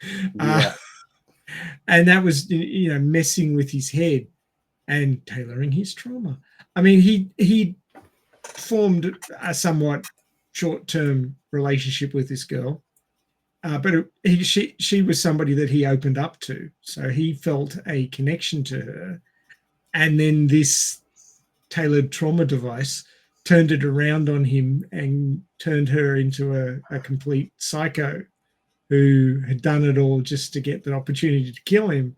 And that was, messing with his head and tailoring his trauma. I mean, he formed a somewhat short-term relationship with this girl, but she was somebody that he opened up to, so he felt a connection to her. And then this tailored trauma device turned it around on him and turned her into a complete psycho who had done it all just to get the opportunity to kill him.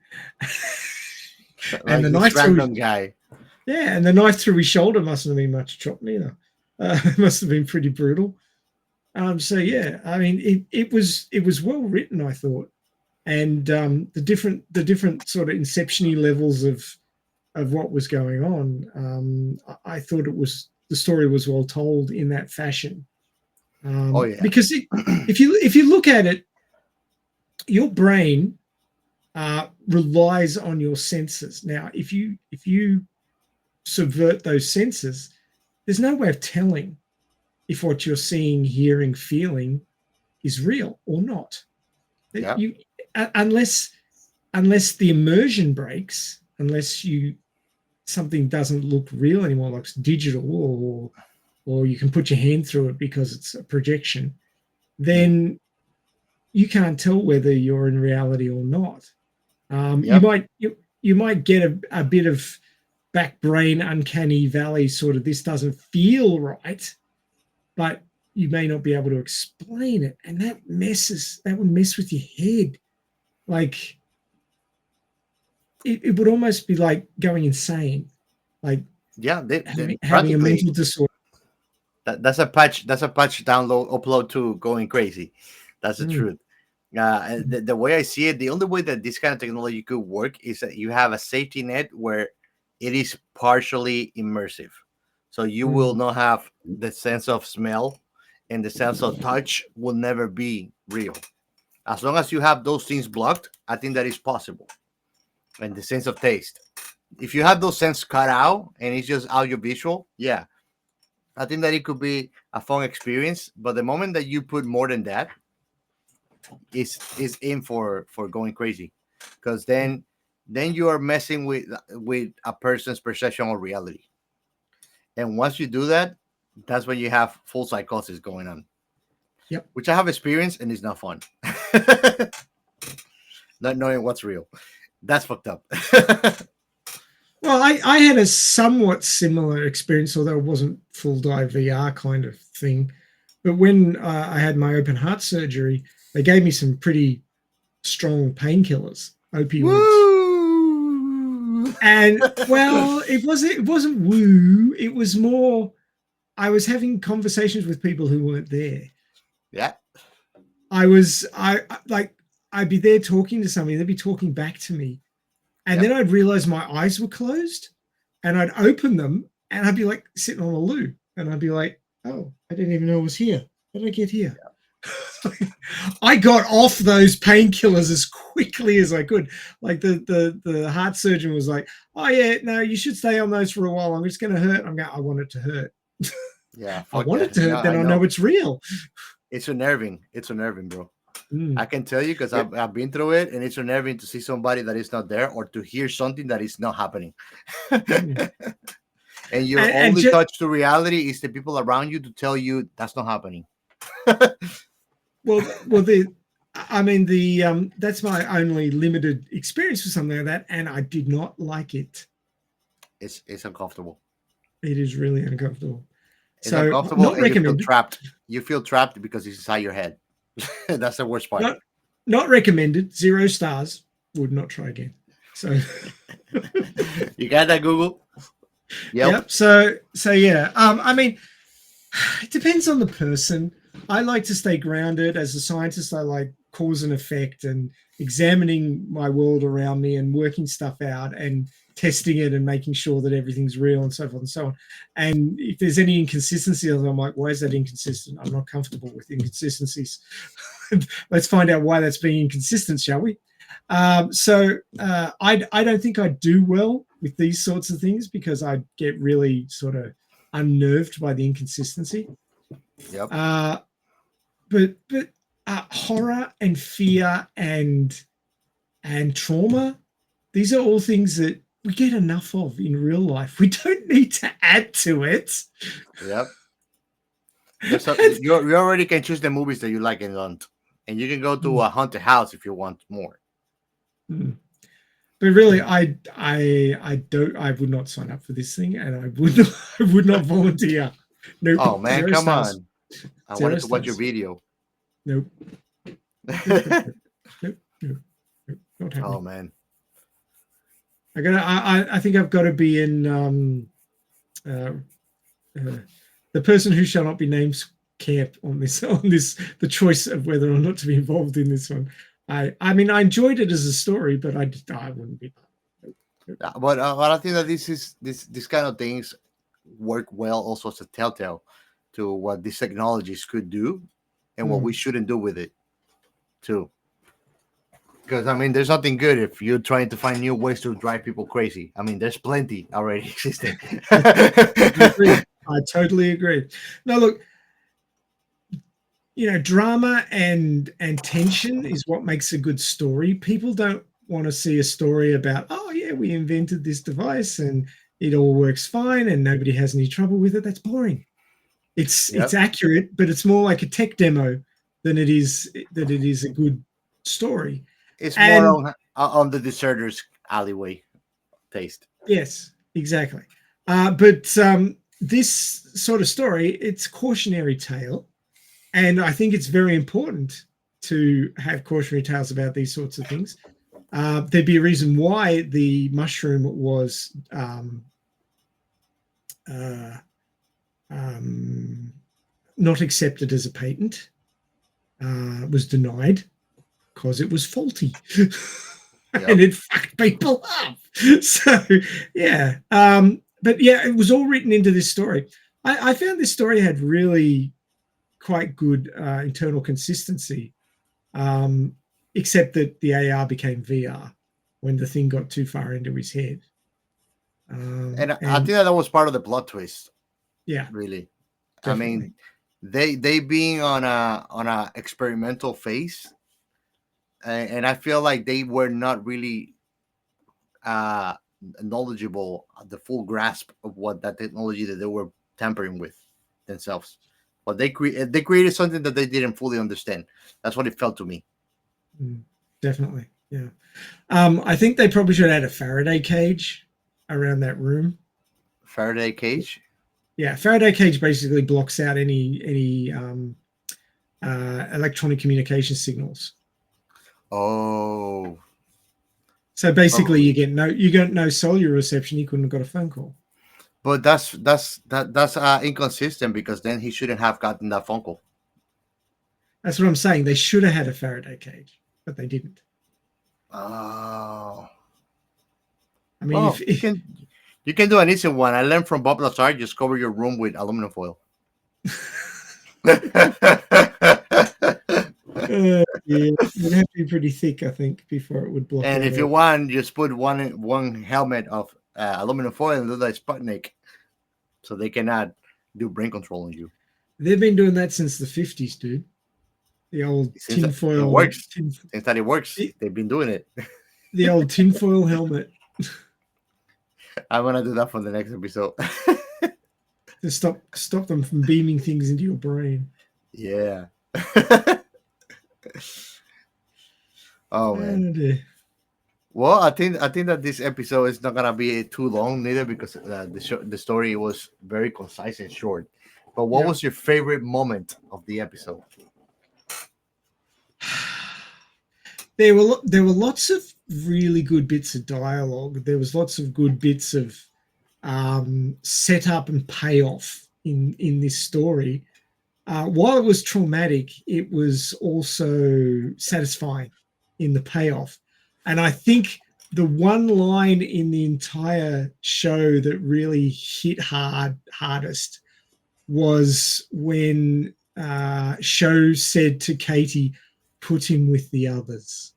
And the knife random guy. Yeah, and the knife through his shoulder mustn't have been much chop neither. It must have been pretty brutal. So yeah, I mean, it was well written, I thought, and the different sort of inception-y levels of what was going on. I thought the story was well told in that fashion. Because if you look at it, your brain relies on your senses. Now, if you subvert those senses, there's no way of telling if what you're seeing, hearing, feeling is real or not. Yeah. Unless the immersion breaks, unless something doesn't look real anymore, like it's digital, or you can put your hand through it because it's a projection, then you can't tell whether you're in reality or not. You might get a bit of back brain uncanny valley, sort of, this doesn't feel right, but you may not be able to explain it, and that would mess with your head. Like it would almost be like going insane, like having a mental disorder. That's a patch download upload to going crazy. That's the truth. The way I see it, the only way that this kind of technology could work is that you have a safety net where it is partially immersive. So you will not have the sense of smell, and the sense of touch will never be real. As long as you have those things blocked, I think that is possible. And the sense of taste. If you have those senses cut out and it's just audiovisual, I think that it could be a fun experience. But the moment that you put more than that, is in for going crazy, because then you are messing with a person's perception of reality. And once you do that, that's when you have full psychosis going on. Yep. Which I have experienced, and it's not fun. Not knowing what's real. That's fucked up. Well, I had a somewhat similar experience, although it wasn't full dive VR kind of thing. But when I had my open heart surgery, they gave me some pretty strong painkillers, opioids. Woo! And well, it wasn't woo. It was more, I was having conversations with people who weren't there. Yeah. I'd be there talking to somebody, they'd be talking back to me. And then I'd realize my eyes were closed, and I'd open them, and I'd be like sitting on a loo, and I'd be like, oh, I didn't even know it was here. How did I get here? Yeah. I got off those painkillers as quickly as I could. Like the heart surgeon was like, oh yeah, no, you should stay on those for a while. I'm just going to hurt. I'm going, I want it to hurt. Yeah. I want it to hurt, then I know it's real. It's unnerving. It's unnerving, bro. I can tell you, because I've been through it, and it's unnerving to see somebody that is not there, or to hear something that is not happening. And your And only touch to reality is the people around you to tell you that's not happening. well, that's my only limited experience with something like that, and I did not like it. It's uncomfortable. It is really uncomfortable. It's So uncomfortable, not and you feel recommended. trapped. You feel trapped because it's inside your head. That's the worst part. Not recommended. 0 stars. Would not try again. So You got that, Google? Yep. So yeah. I mean, it depends on the person. I like to stay grounded. As a scientist, I like cause and effect and examining my world around me and working stuff out and testing it and making sure that everything's real and so forth and so on. And if there's any inconsistencies, I'm like, why is that inconsistent? I'm not comfortable with inconsistencies. Let's find out why that's being inconsistent, shall we? I don't think I do well with these sorts of things because I get really sort of unnerved by the inconsistency. Yep. But horror and fear and trauma, these are all things that we get enough of in real life. We don't need to add to it. Yep. You already can choose the movies that you like and don't, and you can go to a haunted house if you want more. But really, I would not sign up for this thing, and I would not volunteer. Nope. Oh man, 0 come stars. on! I wanted to watch your stars. video. Nope. Nope. Not happening. Oh man. I think I've got to be in the person who shall not be named camp on this the choice of whether or not to be involved in this one. I mean I enjoyed it as a story, but I wouldn't be. But I think that this kind of things work well also as a telltale to what these technologies could do and what we shouldn't do with it too. Because I mean, there's nothing good if you're trying to find new ways to drive people crazy. I mean, there's plenty already existing. I totally agree. Now, look, drama and tension is what makes a good story. People don't want to see a story about, oh yeah, we invented this device and it all works fine and nobody has any trouble with it. That's boring. It's accurate, but it's more like a tech demo than it is a good story. It's more on the deserters alleyway taste. Yes, exactly. But this sort of story, it's cautionary tale. And I think it's very important to have cautionary tales about these sorts of things. There'd be a reason why the mushroom was not accepted as a patent, was denied because it was faulty. And it fucked people up. So, yeah. But yeah, it was all written into this story. I found this story had really quite good internal consistency, except that the AR became VR when the thing got too far into his head. And I think that was part of the plot twist. Yeah, really. Definitely. I mean, they being on a experimental phase, and I feel like they were not really knowledgeable, the full grasp of what that technology that they were tampering with themselves. But they created something that they didn't fully understand. That's what it felt to me. Definitely, yeah. I think they probably should add a Faraday cage around that room. Faraday cage? Yeah, Faraday cage basically blocks out any electronic communication signals. Oh. So basically, you get no cellular reception. You couldn't have got a phone call. But that's inconsistent because then he shouldn't have gotten that phone call. That's what I'm saying. They should have had a Faraday cage, but they didn't. Oh. I mean, you can do an easy one. I learned from Bob Lazar, just cover your room with aluminum foil. Yeah, it'd have to be pretty thick, I think, before it would block. And if you want, just put one helmet of aluminum foil and do that Sputnik, so they cannot do brain control on you. They've been doing that since the 50s, dude. The old tinfoil. It works. Since that it works, they've been doing it. The old tinfoil helmet. I'm gonna do that for the next episode. to stop them from beaming things into your brain. Yeah. Oh man. Oh, dear. Well, I think that this episode is not gonna be too long neither because the story was very concise and short. But what Yeah. was your favorite moment of the episode? There were lots of really good bits of dialogue. There was lots of good bits of setup and payoff in this story. While it was traumatic, it was also satisfying in the payoff. And I think the one line in the entire show that really hit hardest was when Show said to Katie, "Put him with the others,"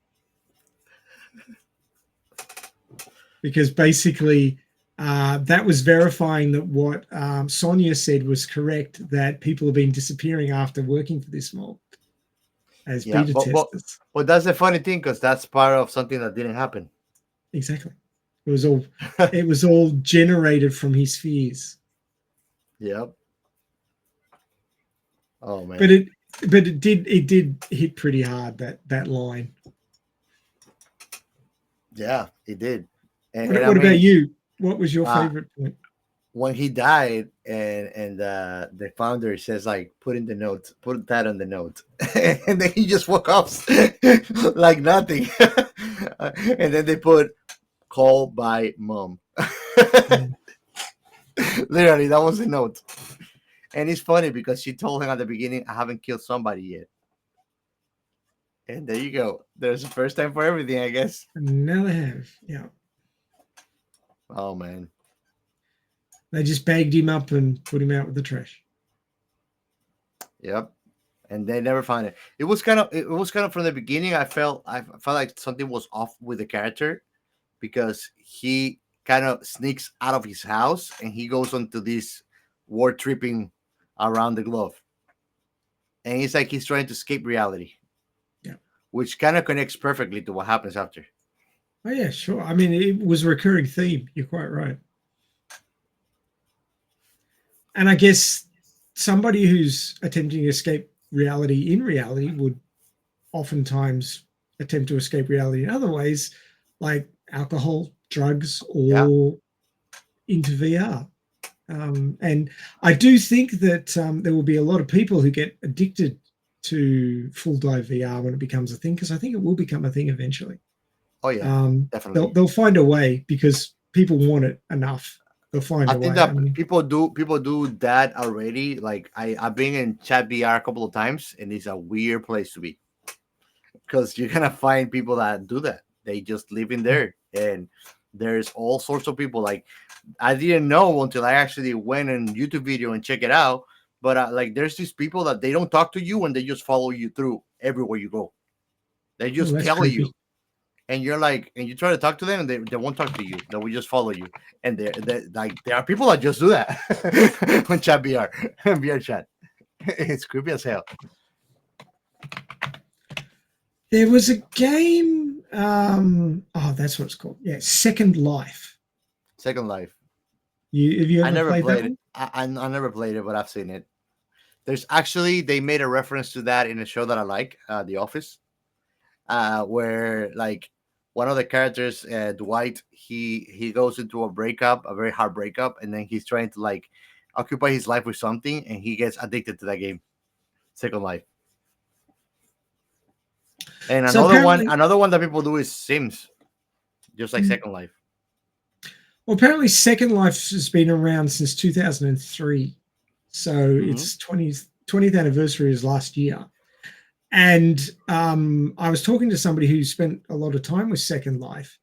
because basically that was verifying that what Sonia said was correct, that people have been disappearing after working for this mob as beta testers. But that's the funny thing because that's part of something that didn't happen. Exactly. It was all generated from his fears. Yep. Oh man. But it did hit pretty hard, that line. Yeah, it did. What about you? What was your favorite point? When he died and the founder says like put that on the note, and then he just woke up like nothing. And then they put call by mom. Literally, that was the note. And it's funny because she told him at the beginning, I haven't killed somebody yet. And there you go. There's a first time for everything, I guess. Now they have. Yeah. Oh man. They just bagged him up and put him out with the trash. Yep. And they never found it. It was kind of from the beginning. I felt like something was off with the character because he kind of sneaks out of his house and he goes onto this war tripping around the globe. And it's like he's trying to escape reality. Yeah. Which kind of connects perfectly to what happens after. Oh yeah, sure. I mean, it was a recurring theme. You're quite right. And I guess somebody who's attempting to escape reality in reality would oftentimes attempt to escape reality in other ways, like alcohol, drugs, or into VR. And I do think that there will be a lot of people who get addicted to full dive VR when it becomes a thing, because I think it will become a thing eventually. Oh yeah, definitely. They'll find a way because people want it enough. They'll find a way. I think that people do that already. Like I've been in chat VR a couple of times, and it's a weird place to be because you're gonna find people that do that. They just live in there, and there's all sorts of people. Like I didn't know until I actually went on YouTube video and check it out. But like there's these people that they don't talk to you and they just follow you through everywhere you go. They just tell creepy. you. And you're like, and you try to talk to them, and they won't talk to you. They will just follow you. And there are people that just do that on chat VR, VR chat. It's creepy as hell. There was a game. That's what it's called. Yeah, Second Life. Second Life. Have you ever I never played that it. I never played it, but I've seen it. There's actually they made a reference to that in a show that I like, The Office, where like one of the characters, Dwight, he goes into a breakup, a very hard breakup, and then he's trying to like occupy his life with something, and he gets addicted to that game, Second Life. And another one that people do is Sims, just like Second Life. Well, apparently Second Life has been around since 2003. So its 20th anniversary is last year. And I was talking to somebody who spent a lot of time with Second Life,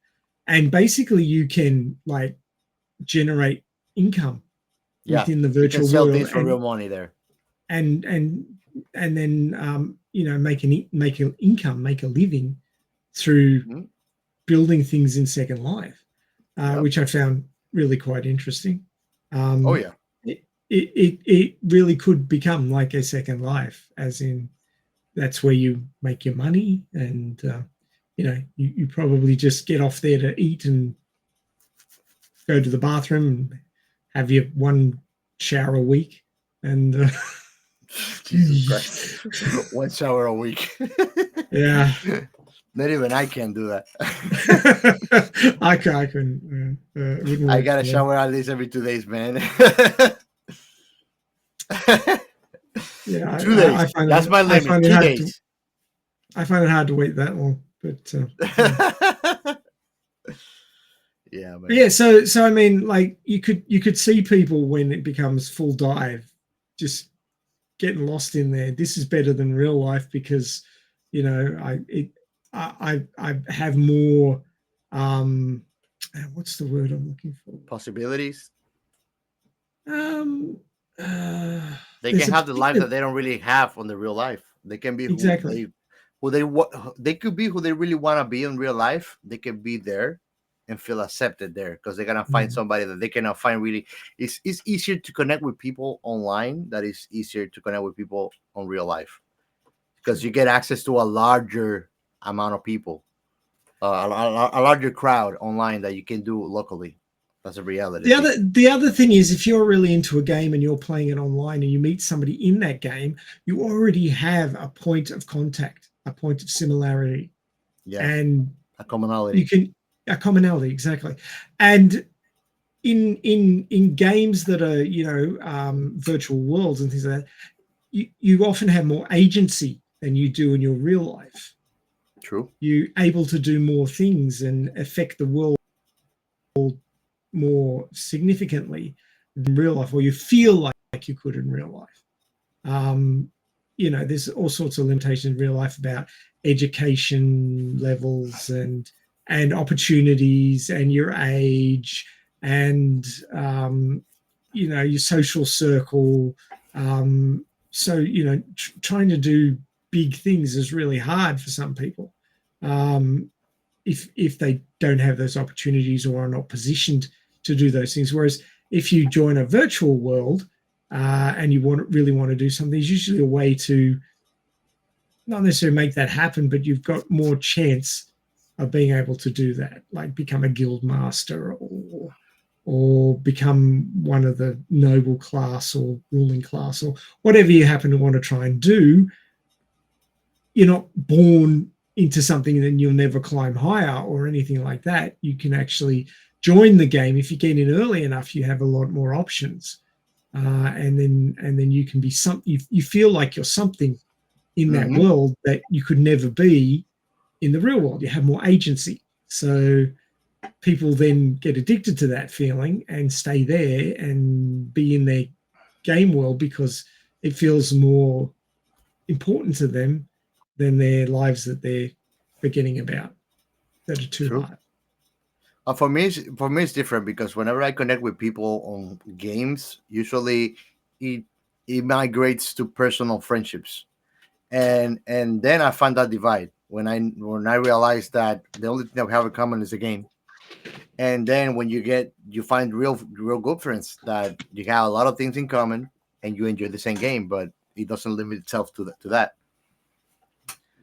and basically you can like generate income within the virtual you can sell world things for real money there, and then make an income, make a living through building things in Second Life, which I found really quite interesting. It really could become like a Second Life, as in that's where you make your money, and you probably just get off there to eat and go to the bathroom and have your one shower a week, and Jesus Christ. 1 shower a week. yeah, Not even I can do that. I couldn't. It wouldn't I work gotta for me. shower at least every 2 days, man. Yeah, 2 days. I find That's it, my I limit. find it 2 hard days. I find it hard to wait that long, but Yeah, man. but yeah. So I mean, like you could see people when it becomes full dive, just getting lost in there. This is better than real life because, you know, I have more. What's the word I'm looking for? Possibilities. Um, They there's can a have the life particular- that they don't really have on the real life. They can be exactly. they could be who they really want to be in real life. They can be there and feel accepted there because they're gonna find somebody that they cannot find really. It's easier to connect with people online that is easier to connect with people on real life because you get access to a larger amount of people, a larger crowd online that you can do locally. That's a reality. The other thing is, if you're really into a game and you're playing it online and you meet somebody in that game, you already have a point of contact, a point of similarity, Yeah, and a commonality. you can a commonality, exactly. And in games that are, you know, virtual worlds and things like that, you often have more agency than you do in your real life. True. You're able to do more things and affect the world more significantly than real life, or you feel like you could in real life. You know, there's all sorts of limitations in real life about education levels and opportunities and your age and you know, your social circle. So you know, trying to do big things is really hard for some people. If they don't have those opportunities or are not positioned to do those things. Whereas if you join a virtual world and you really want to do something, there's usually a way to not necessarily make that happen, but you've got more chance of being able to do that, like become a guild master or become one of the noble class or ruling class or whatever you happen to want to try and do. You're not born into something and then you'll never climb higher or anything like that. You can actually join the game. If you get in early enough, you have a lot more options, and then you can be you feel like you're something in that world that you could never be in the real world. You have more agency, so people then get addicted to that feeling and stay there and be in their game world because it feels more important to them than their lives that they're forgetting about that are too hard. For me, it's different because whenever I connect with people on games, usually it migrates to personal friendships, and then I find that divide when I realize that the only thing that we have in common is the game, and then when you find real good friends that you have a lot of things in common and you enjoy the same game, but it doesn't limit itself to that.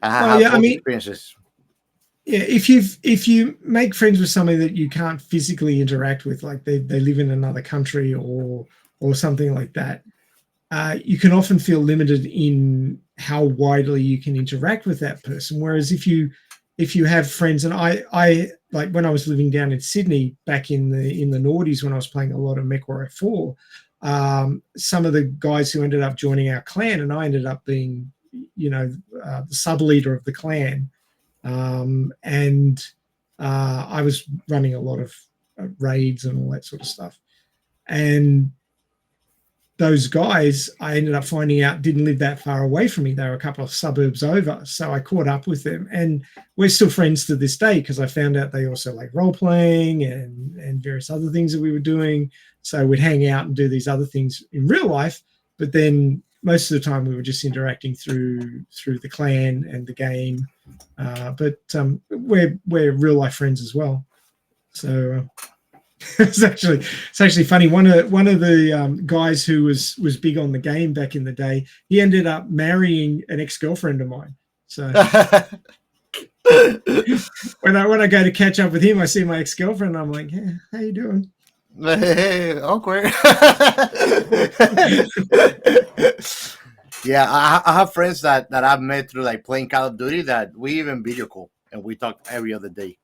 I have both experiences. Yeah, if you make friends with somebody that you can't physically interact with, like they live in another country or something like that, you can often feel limited in how widely you can interact with that person. Whereas if you have friends, and I like when I was living down in Sydney back in the noughties when I was playing a lot of MechWarrior 4, some of the guys who ended up joining our clan, and I ended up being, you know, the sub leader of the clan. And I was running a lot of raids and all that sort of stuff. And those guys, I ended up finding out, didn't live that far away from me. They were a couple of suburbs over. So I caught up with them. And we're still friends to this day because I found out they also like role-playing and various other things that we were doing. So we'd hang out and do these other things in real life. But then most of the time we were just interacting through the clan and the game. But we're real life friends as well. So it's actually funny. One of the guys who was big on the game back in the day, he ended up marrying an ex-girlfriend of mine. So when I go to catch up with him, I see my ex-girlfriend and I'm like, hey, how you doing? Awkward. Yeah, I have friends that I've met through like playing Call of Duty that we even video call and we talk every other day,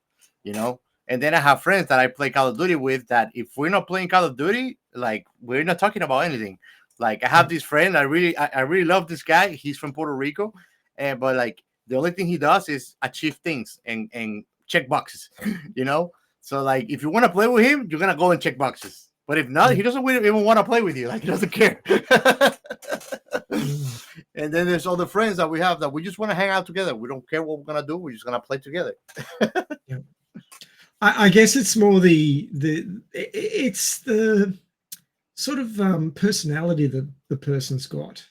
you know. And then I have friends that I play Call of Duty with that if we're not playing Call of Duty, like we're not talking about anything. Like I have this friend, I really love this guy. He's from Puerto Rico, and but like the only thing he does is achieve things and check boxes, you know. So like if you want to play with him, you're gonna go and check boxes. But if not, he doesn't even want to play with you. Like he doesn't care. And then there's other friends that we have that we just want to hang out together. We don't care what we're gonna do. We're just gonna play together. Yeah. I guess it's more it's the sort of personality that the person's got,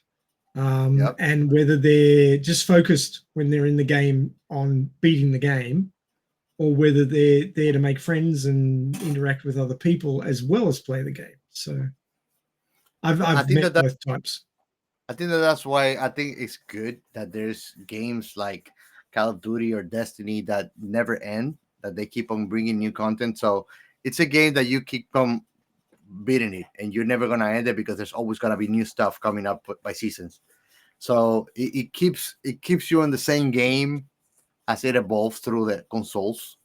and whether they're just focused when they're in the game on beating the game, or whether they're there to make friends and interact with other people as well as play the game. So I've met both types. I think that's why I think it's good that there's games like Call of Duty or Destiny that never end, that they keep on bringing new content. So it's a game that you keep on beating it and you're never going to end it because there's always going to be new stuff coming up by seasons. So it keeps you in the same game as it evolves through the consoles,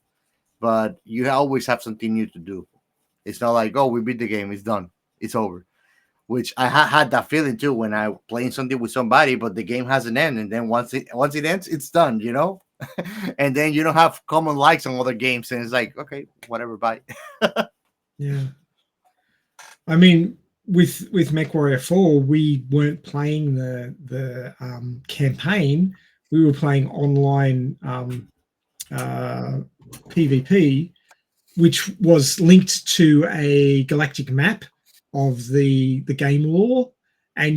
but you always have something new to do. It's not like, oh, we beat the game, it's done, it's over. Which I had that feeling too when I playing something with somebody, but the game has an end, and then once it ends, it's done, you know. And then you don't have common likes on other games, and it's like, okay, whatever, bye. Yeah, I mean, with MechWarrior 4, we weren't playing the campaign. We were playing online PvP, which was linked to a galactic map of the game lore, and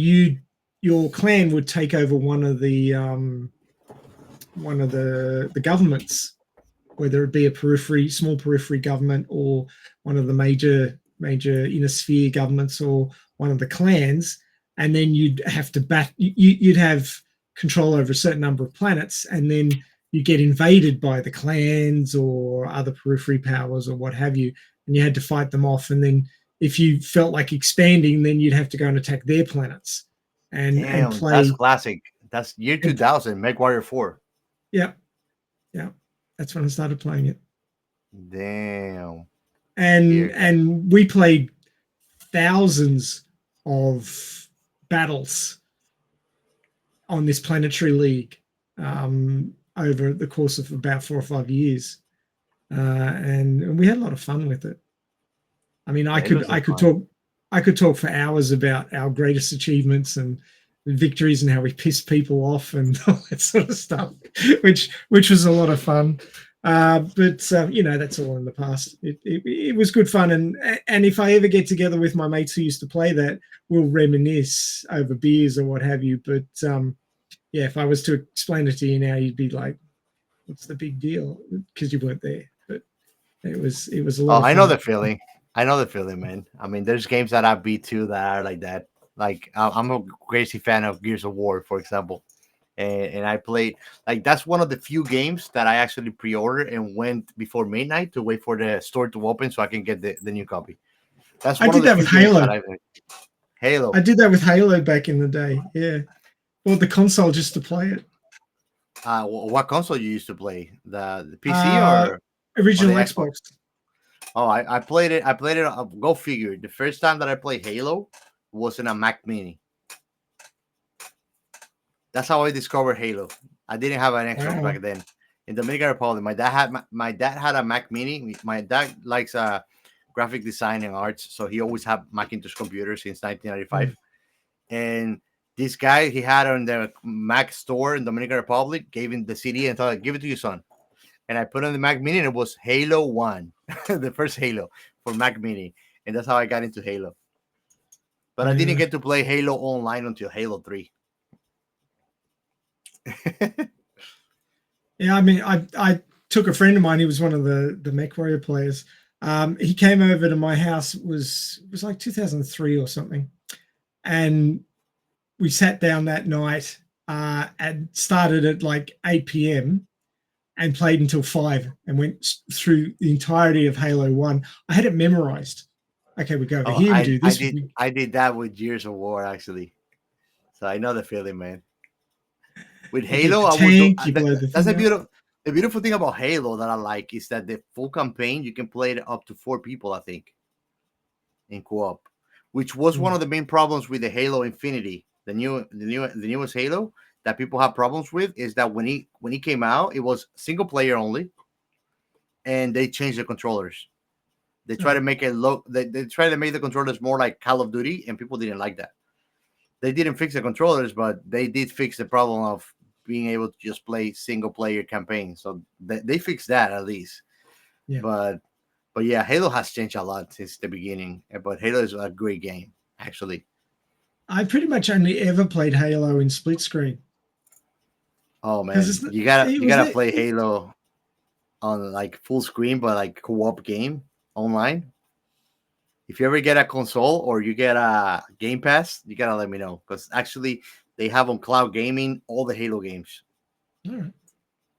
your clan would take over one of the governments, whether it be a small periphery government or one of the major inner sphere governments or one of the clans, and then you'd have to you'd have control over a certain number of planets, and then you get invaded by the clans or other periphery powers or what have you, and you had to fight them off. And then if you felt like expanding, then you'd have to go and attack their planets and play. That's classic. That's year 2000, MechWarrior 4. Yeah. That's when I started playing it. Damn. And we played thousands of battles on this planetary league over the course of about 4 or 5 years, and we had a lot of fun with it. I mean, I could talk for hours about our greatest achievements and victories and how we pissed people off and all that sort of stuff, which was a lot of fun. But that's all in the past. It was good fun, and if I ever get together with my mates who used to play that, we'll reminisce over beers or what have you. But if I was to explain it to you now, you'd be like, "What's the big deal?" Because you weren't there. But it was a lot. I know the feeling. I know the feeling, man. I mean, there's games that I beat too that are like that. Like I'm a crazy fan of Gears of War, for example, and I played like that's one of the few games that I actually pre-ordered and went before midnight to wait for the store to open so I can get the new copy. That's one I did that with Halo. Halo. I did that with Halo back in the day. Yeah, or the console just to play it. What console you used to play? The PC or original Xbox? Oh, I played it. Go figure. The first time that I played Halo was in a Mac Mini. That's how I discovered Halo. I didn't have an Xbox back then. In the Dominican Republic, my dad had a Mac Mini. My dad likes graphic design and arts, so he always had Macintosh computers since 1995. And this guy he had on the Mac store in Dominican Republic gave him the CD and thought, "Give it to your son." And I put on the Mac Mini, and it was Halo 1, the first Halo for Mac Mini, and that's how I got into Halo. But I didn't get to play Halo online until Halo 3. Yeah, I mean, I took a friend of mine. He was one of the MechWarrior players. He came over to my house. It was like 2003 or something, and we sat down that night and started at like 8 p.m. and played until 5 and went through the entirety of Halo 1. I had it memorized. okay, we go over Oh, here, we do this. I did that with Gears of War actually, so I know the feeling, man. With You get Halo, the I would do. tank, you blow the That's thing up. the beautiful thing about Halo that I like is that the full campaign you can play it up to 4 people, I think, in co-op, which was one of the main problems with the Halo Infinity, the newest Halo that people have problems with is that when he came out, it was single player only, and they changed the controllers. They try to make it look. They try to make the controllers more like Call of Duty, and people didn't like that. They didn't fix the controllers, but they did fix the problem of being able to just play single player campaign. So they fixed that at least. Yeah. But yeah, Halo has changed a lot since the beginning. But Halo is a great game, actually. I pretty much only ever played Halo in split screen. Oh man, you gotta play Halo on like full screen, but like co-op game online. If you ever get a console or you get a Game Pass, you gotta let me know because actually they have on cloud gaming all the Halo games. All right.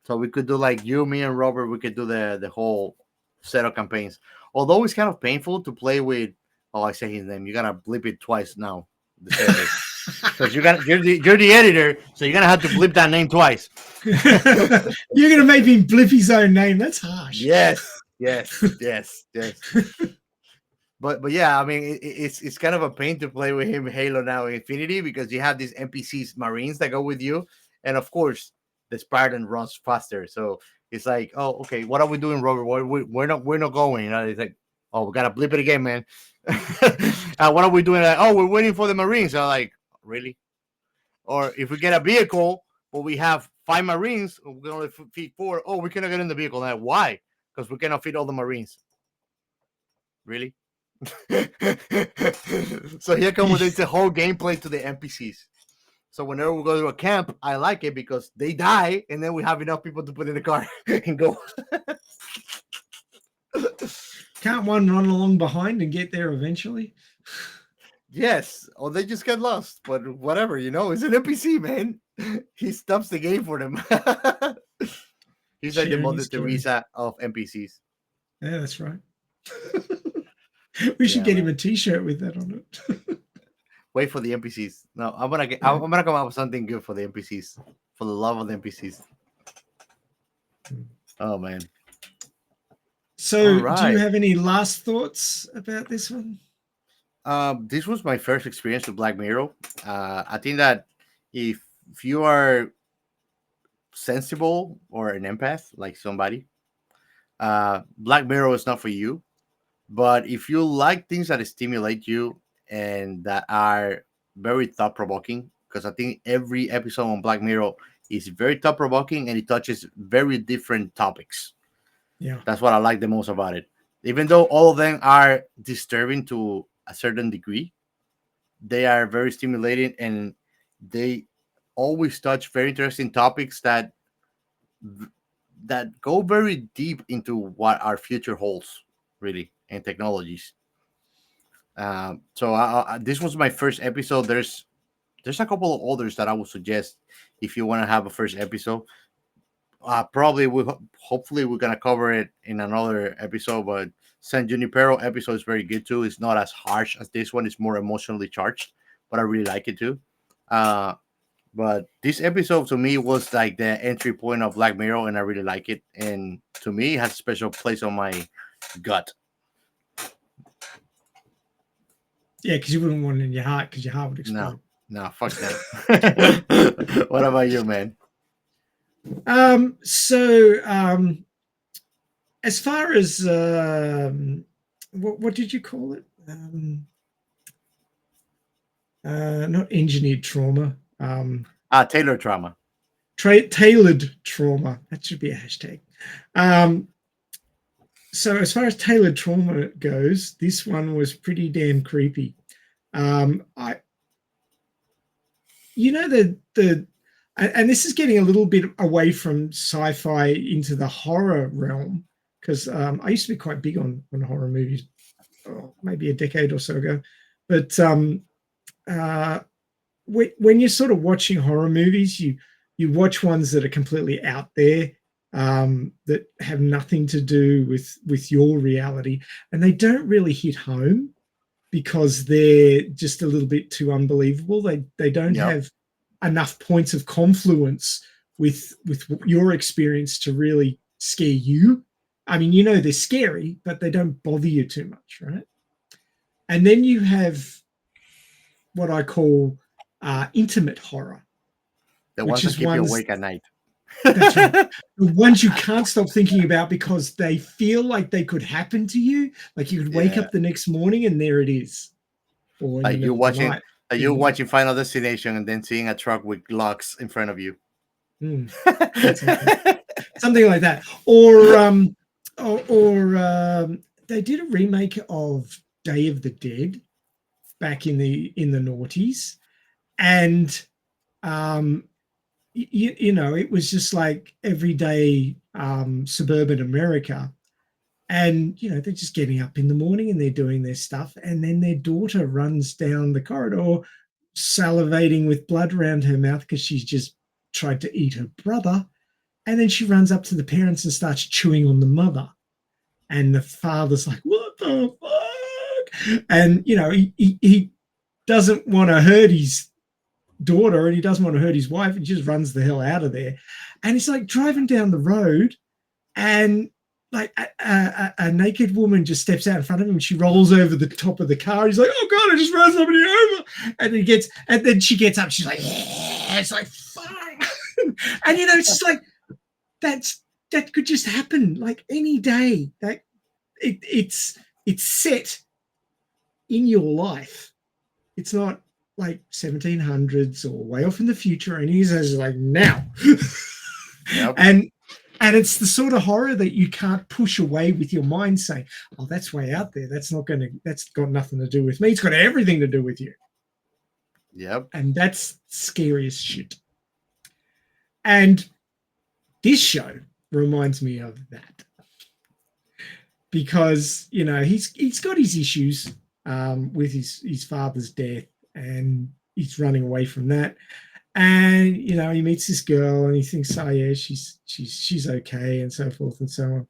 So we could do like you, me, and Robert. We could do the whole set of campaigns. Although it's kind of painful to play with. Oh, I say his name. You gotta blip it twice now. Because you're the editor, so you're gonna have to blip that name twice. You're gonna make him blip his own name. That's harsh. Yes. But yeah, I mean it's kind of a pain to play with him Halo now Infinity because you have these NPCs Marines that go with you, and of course the Spartan runs faster. So it's like, oh, okay, what are we doing, Robert? We're not going. You know, it's like, oh, we gotta blip it again, man. What are we doing? Like, oh, we're waiting for the Marines. I'm like, really? Or if we get a vehicle, but we have 5 Marines, we can only feed 4. Oh, we cannot get in the vehicle. Like, why? Because we cannot feed all the Marines. Really? So here comes with the whole gameplay to the NPCs. So whenever we go to a camp, I like it because they die, and then we have enough people to put in the car and go. Can't one run along behind and get there eventually? Yes, or they just get lost. But whatever, it's an NPC, man. He stops the game for them. He's like the Mother Teresa of NPCs. Yeah, that's right. We should get him a T-shirt with that on it. Wait for the NPCs. No, I'm gonna come up with something good for the NPCs, for the love of the NPCs. Oh man. So, do you have any last thoughts about this one? This was my first experience with Black Mirror. I think that if you are sensible or an empath, like somebody, Black Mirror is not for you. But if you like things that stimulate you and that are very thought-provoking, because I think every episode on Black Mirror is very thought-provoking and it touches very different topics. Yeah, that's what I like the most about it. Even though all of them are disturbing to a certain degree, they are very stimulating and they always touch very interesting topics that go very deep into what our future holds, really, and technologies. So this was my first episode. There's a couple of others that I would suggest if you want to have a first episode. Hopefully we're gonna cover it in another episode, but San Junipero episode is very good too. It's not as harsh as this one. It's more emotionally charged, but I really like it too. But this episode to me was like the entry point of Black Mirror, and I really like it. And to me, it has a special place on my gut. Yeah, because you wouldn't want it in your heart because your heart would explode. No, fuck that. What about you, man? As far as what did you call it? Not engineered trauma. Tailored trauma. Tailored trauma. That should be a hashtag. So as far as tailored trauma goes, this one was pretty damn creepy. And this is getting a little bit away from sci-fi into the horror realm, because I used to be quite big on horror movies, maybe a decade or so ago. But when you're sort of watching horror movies, you watch ones that are completely out there, that have nothing to do with your reality, and they don't really hit home. because they're just a little bit too unbelievable. They don't have enough points of confluence with your experience to really scare you. I mean, they're scary, but they don't bother you too much, right? And then you have what I call intimate horror. The ones that keep you awake at night. That's right. The ones you can't stop thinking about because they feel like they could happen to you. Like you could wake up the next morning and there it is. Or like you're watching Final Destination and then seeing a truck with locks in front of you. Something like that. Or they did a remake of Day of the Dead back in the noughties, and it was just like everyday suburban America, and they're just getting up in the morning and they're doing their stuff, and then their daughter runs down the corridor salivating with blood around her mouth because she's just tried to eat her brother, and then she runs up to the parents and starts chewing on the mother, and the father's like, what the fuck? And he doesn't want to hurt his daughter and he doesn't want to hurt his wife, and just runs the hell out of there. And it's like driving down the road, and like a naked woman just steps out in front of him and she rolls over the top of the car. He's like, oh god, I just ran somebody over. And then she gets up, she's like, yeah. It's like, fuck. And it's just like that could just happen like any day. That it's set in your life. It's not like 1700s or way off in the future, and he's like now. And it's the sort of horror that you can't push away with your mind saying, oh, that's way out there, that's got nothing to do with me. It's got everything to do with you. And that's scary as shit. And this show reminds me of that, because he's got his issues with his father's death, and he's running away from that. And he meets this girl and he thinks, oh yeah, she's okay, and so forth and so on.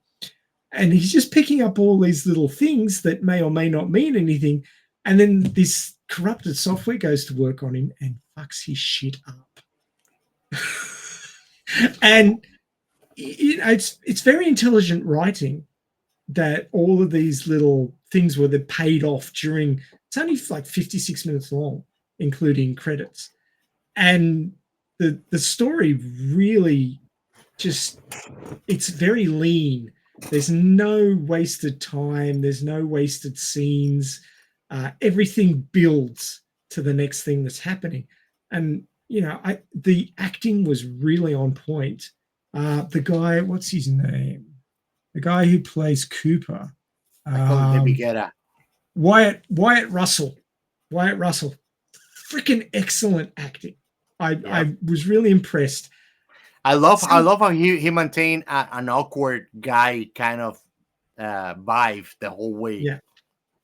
And he's just picking up all these little things that may or may not mean anything. And then this corrupted software goes to work on him and fucks his shit up. And it's very intelligent writing that all of these little things were paid off during. It's only like 56 minutes long, including credits. And the story really it's very lean. There's no wasted time. There's no wasted scenes. Everything builds to the next thing that's happening. And, the acting was really on point. The guy, what's his name? The guy who plays Cooper. Wyatt Russell. Freaking excellent acting. I was really impressed. I love how he maintained an awkward guy kind of vibe the whole way.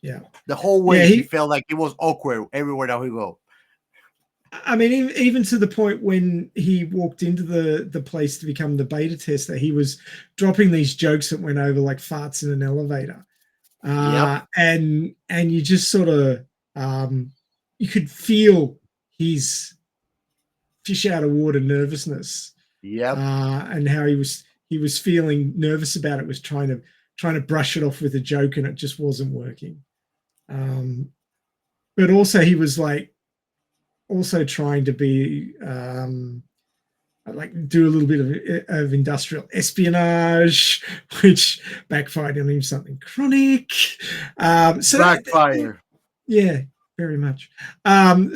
Yeah. The whole way he felt like it was awkward everywhere that we go. I mean, even to the point when he walked into the place to become the beta tester, he was dropping these jokes that went over like farts in an elevator. And you just sort of you could feel his fish out of water nervousness. And how he was feeling nervous about it, was trying to brush it off with a joke, and it just wasn't working. But also he was like also trying to be like do a little bit of industrial espionage, which backfired on him something chronic. So backfire. Yeah, very much.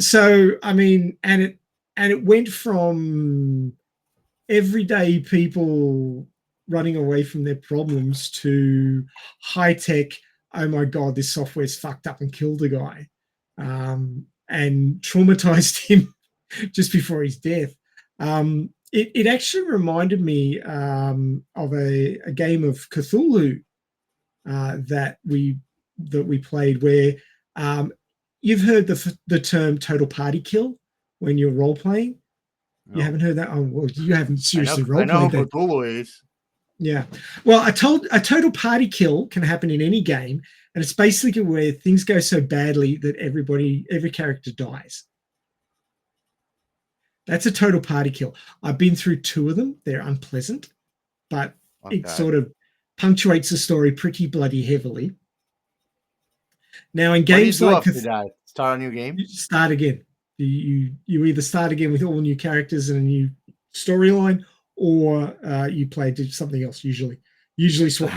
So I mean, and it went from everyday people running away from their problems to high tech. Oh my God, this software's fucked up and killed a guy, and traumatized him just before his death. It actually reminded me of a game of Cthulhu that we played, where you've heard the term total party kill when you're role playing. No. You haven't heard that? Oh, well, you haven't seriously role played that. I know who Cthulhu is. Yeah. Well, a total party kill can happen in any game, and it's basically where things go so badly that every character dies. That's a total party kill. I've been through 2 of them. They're unpleasant, but it sort of punctuates the story pretty bloody heavily. Now, in games like that, start a new game. You start again. You either start again with all new characters and a new storyline, or you play something else. Usually swap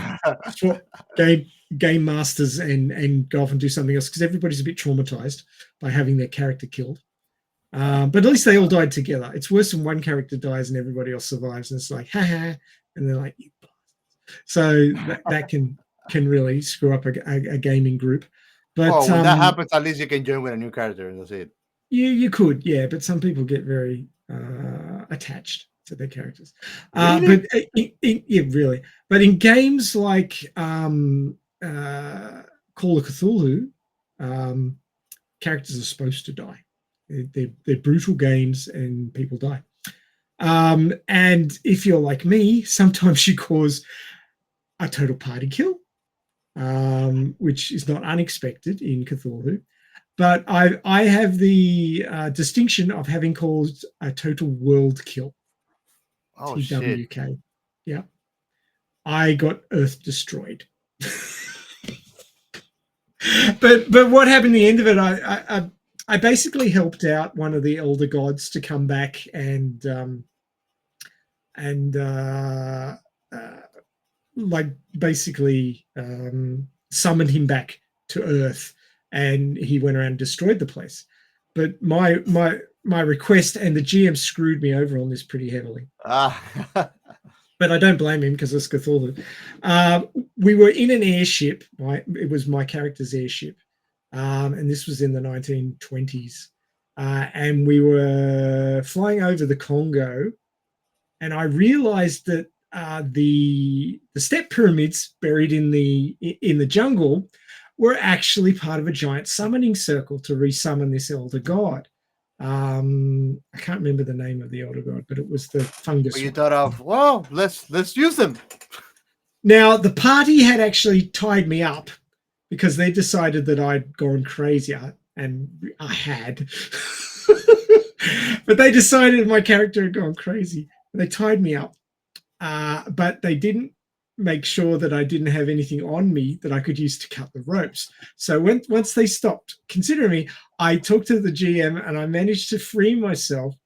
game masters and go off and do something else, because everybody's a bit traumatized by having their character killed. But at least they all died together. It's worse when one character dies and everybody else survives, and it's like, ha, and they're like, you bastards. So that can really screw up a gaming group. But when that happens, at least you can join with a new character, and that's it. You could, yeah, but some people get very attached to their characters. Really? But yeah, really. But in games like Call of Cthulhu, characters are supposed to die. They're brutal games, and people die. And if you're like me, sometimes you cause a total party kill, which is not unexpected in Cthulhu. But I have the distinction of having caused a total world kill. Oh, TWK. shit. Yeah. I got Earth destroyed. But what happened at the end of it, I basically helped out one of the elder gods to come back and basically summoned him back to Earth, and he went around and destroyed the place. But my request, and the GM screwed me over on this pretty heavily. But I don't blame him, because it's Cthulhu. We were in an airship. It was my character's airship. And this was in the 1920s. And we were flying over the Congo. And I realized that the step pyramids buried in the jungle were actually part of a giant summoning circle to resummon this elder god. I can't remember the name of the elder god, but it was the fungus. But you thought of, well, let's use them. Now, the party had actually tied me up because they decided that I'd gone crazy, and I had. But they decided my character had gone crazy. They tied me up, but they didn't make sure that I didn't have anything on me that I could use to cut the ropes. So once they stopped considering me, I talked to the GM and I managed to free myself.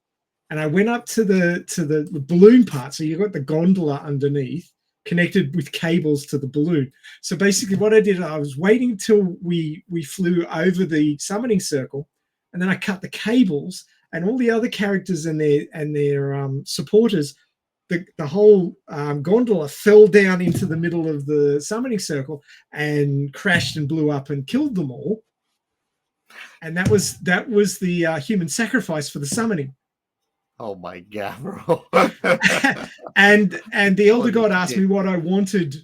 And I went up to the balloon part. So you've got the gondola underneath, connected with cables to the balloon. So basically what I did, I was waiting till we flew over the summoning circle, and then I cut the cables, and all the other characters and their supporters, the whole gondola fell down into the middle of the summoning circle and crashed and blew up and killed them all. And that was the human sacrifice for the summoning. Oh my god, bro. and the elder god asked me what I wanted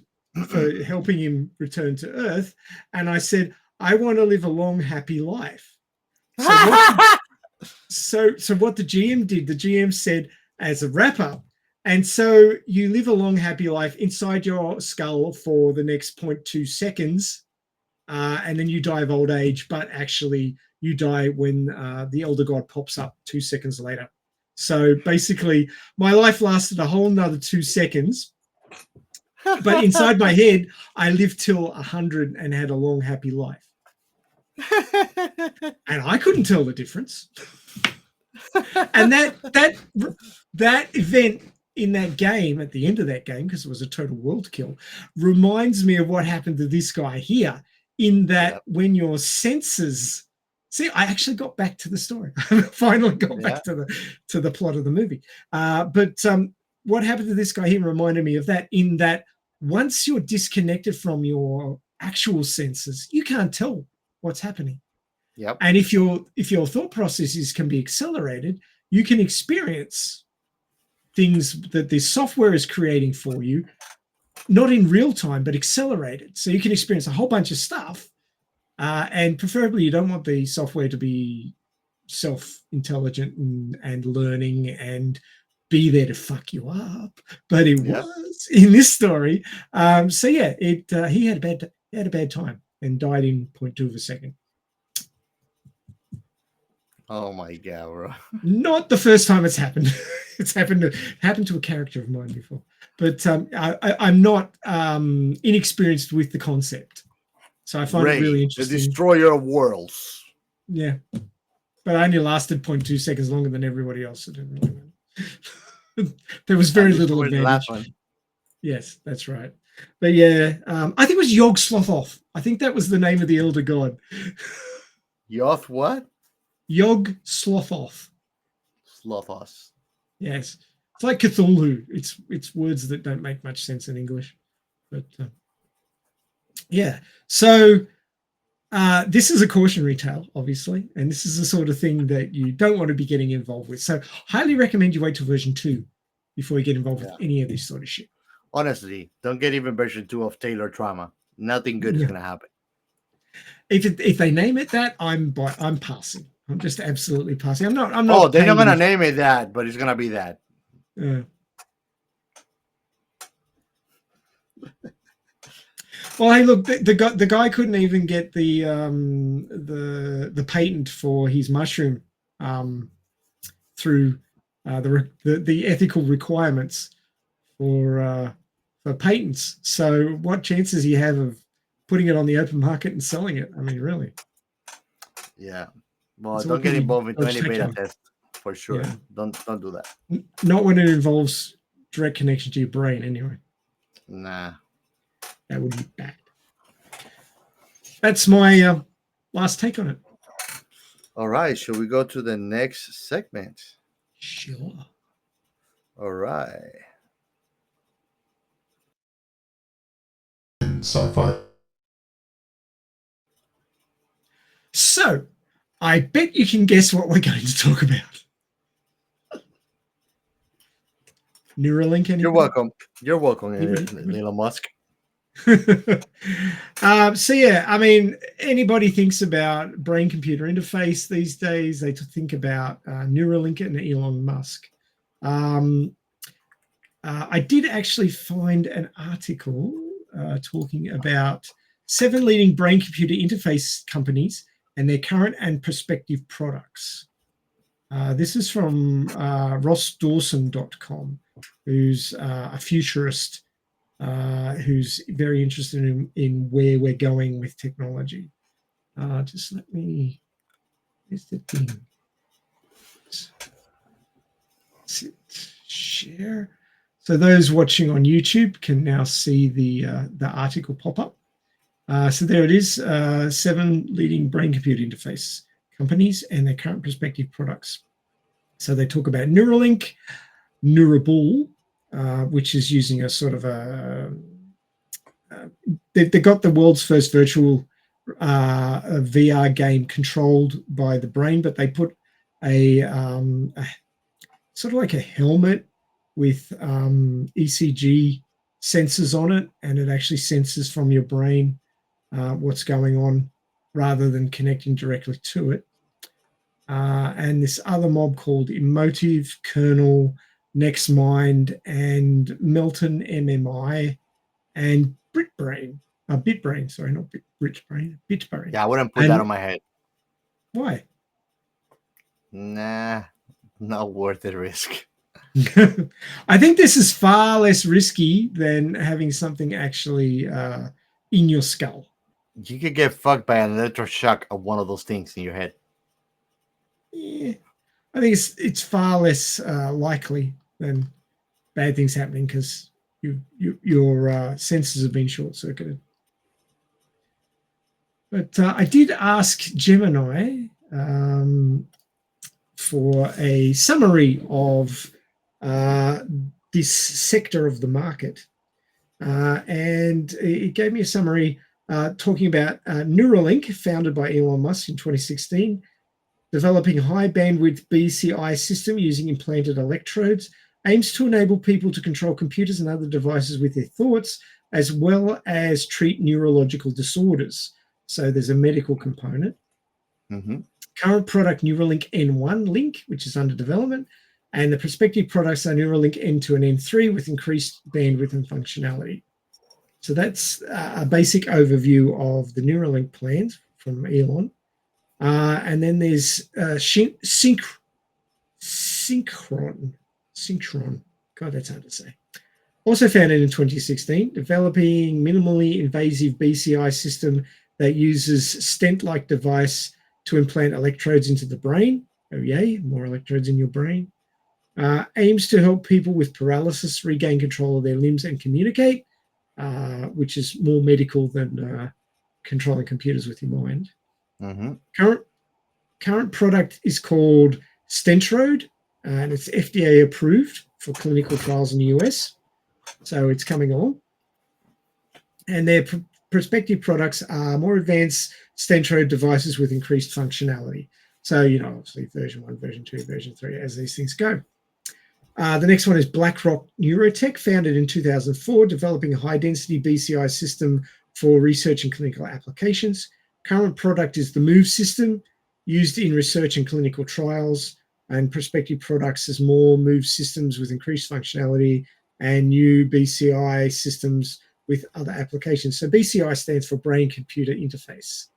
for helping him return to Earth, and I said, I want to live a long, happy life. So what the GM did, the GM said, as a wrap-up, and so you live a long, happy life inside your skull for the next 0.2 seconds, and then you die of old age, but actually you die when the elder god pops up 2 seconds later. So basically, my life lasted a whole nother 2 seconds. But inside my head, I lived till 100 and had a long, happy life. And I couldn't tell the difference. And that event in that game, at the end of that game, because it was a total world kill, reminds me of what happened to this guy here, in that when your senses... See, I actually got back to the story. I finally got back to the plot of the movie. But what happened to this guy here reminded me of that, in that once you're disconnected from your actual senses, you can't tell what's happening. Yep. And if your thought processes can be accelerated, you can experience things that the software is creating for you, not in real time, but accelerated. So you can experience a whole bunch of stuff. And preferably you don't want the software to be self-intelligent and learning and be there to fuck you up. But it was. in this story. So yeah, he had a bad time and died in 0.2 of a second. Oh my god, bro. Not the first time it's happened. It's happened to a character of mine before, but I'm not inexperienced with the concept, so I find it really The interesting. destroyer of worlds. Yeah, but I only lasted 0.2 seconds longer than everybody else. So it didn't really matter. There was very little The last advantage. one. Yes, that's right. But yeah, I think it was Yog Slothoth. I think that was the name of the elder god. Yoth what? Yog Slothoth. Slothos. Yes, it's like Cthulhu. It's words that don't make much sense in English, but yeah. So this is a cautionary tale, obviously, and this is the sort of thing that you don't want to be getting involved with. So highly recommend you wait till version 2 before you get involved with any of this sort of shit. Honestly, don't get even version 2 of Taylor Trauma. Nothing good is gonna happen. If they name it that, I'm passing. I'm just absolutely passing. I'm not. Oh, they're not gonna name it that, but it's gonna be that. Well, hey, look, the guy couldn't even get the patent for his mushroom through the ethical requirements for patents. So, what chances do you have of putting it on the open market and selling it? I mean, really? Yeah. Well, don't get involved into any beta test for sure. Yeah. Don't do that. Not when it involves direct connection to your brain, anyway. Nah. That would be bad. That's my last take on it. All right. Shall we go to the next segment? Sure. All right. Sci-fi. So, I bet you can guess what we're going to talk about. Neuralink, anybody? You're welcome. You're welcome, Elon Musk. So yeah, I mean, anybody thinks about brain-computer interface these days, they think about Neuralink and Elon Musk. I did actually find an article talking about 7 leading brain-computer interface companies and their current and prospective products. This is from rossdawson.com, who's a futurist who's very interested in where we're going with technology. Just let me, here's the thing. Share. So those watching on YouTube can now see the article pop up. So there it is, 7 leading brain-computer interface companies and their current prospective products. So they talk about Neuralink, Neurable, which is using a sort of they got the world's first virtual VR game controlled by the brain, but they put a sort of like a helmet with ECG sensors on it, and it actually senses from your brain what's going on rather than connecting directly to it. And this other mob called Emotive, Kernel, NextMind, and Melton MMI, and Bitbrain, sorry, not Bitbrain. Yeah, I wouldn't put that on my head. Why? Nah, not worth the risk. I think this is far less risky than having something actually in your skull. You could get fucked by an electroshock of one of those things in your head. Yeah, I think it's far less likely than bad things happening because your senses have been short-circuited. But I did ask Gemini for a summary of this sector of the market, and it gave me a summary talking about Neuralink, founded by Elon Musk in 2016, developing high bandwidth BCI system using implanted electrodes, aims to enable people to control computers and other devices with their thoughts, as well as treat neurological disorders. So there's a medical component. Mm-hmm. Current product Neuralink N1 Link, which is under development, And the prospective products are Neuralink N2 and N3 with increased bandwidth and functionality. So that's a basic overview of the Neuralink plans from Elon. And then there's Synchron. God, that's hard to say. Also founded in 2016, developing minimally invasive BCI system that uses stent-like device to implant electrodes into the brain. Oh, yay, more electrodes in your brain. Aims to help people with paralysis regain control of their limbs and communicate, which is more medical than controlling computers with your mind. Mm-hmm. Current product is called Stentrode, and it's FDA approved for clinical trials in the US. So it's coming along. And their prospective products are more advanced Stentrode devices with increased functionality. So, obviously version 1, version 2, version 3, as these things go. The next one is BlackRock Neurotech, founded in 2004, developing a high-density BCI system for research and clinical applications. Current product is the MOVE system, used in research and clinical trials, and prospective products is more MOVE systems with increased functionality and new BCI systems with other applications. So BCI stands for Brain-Computer Interface,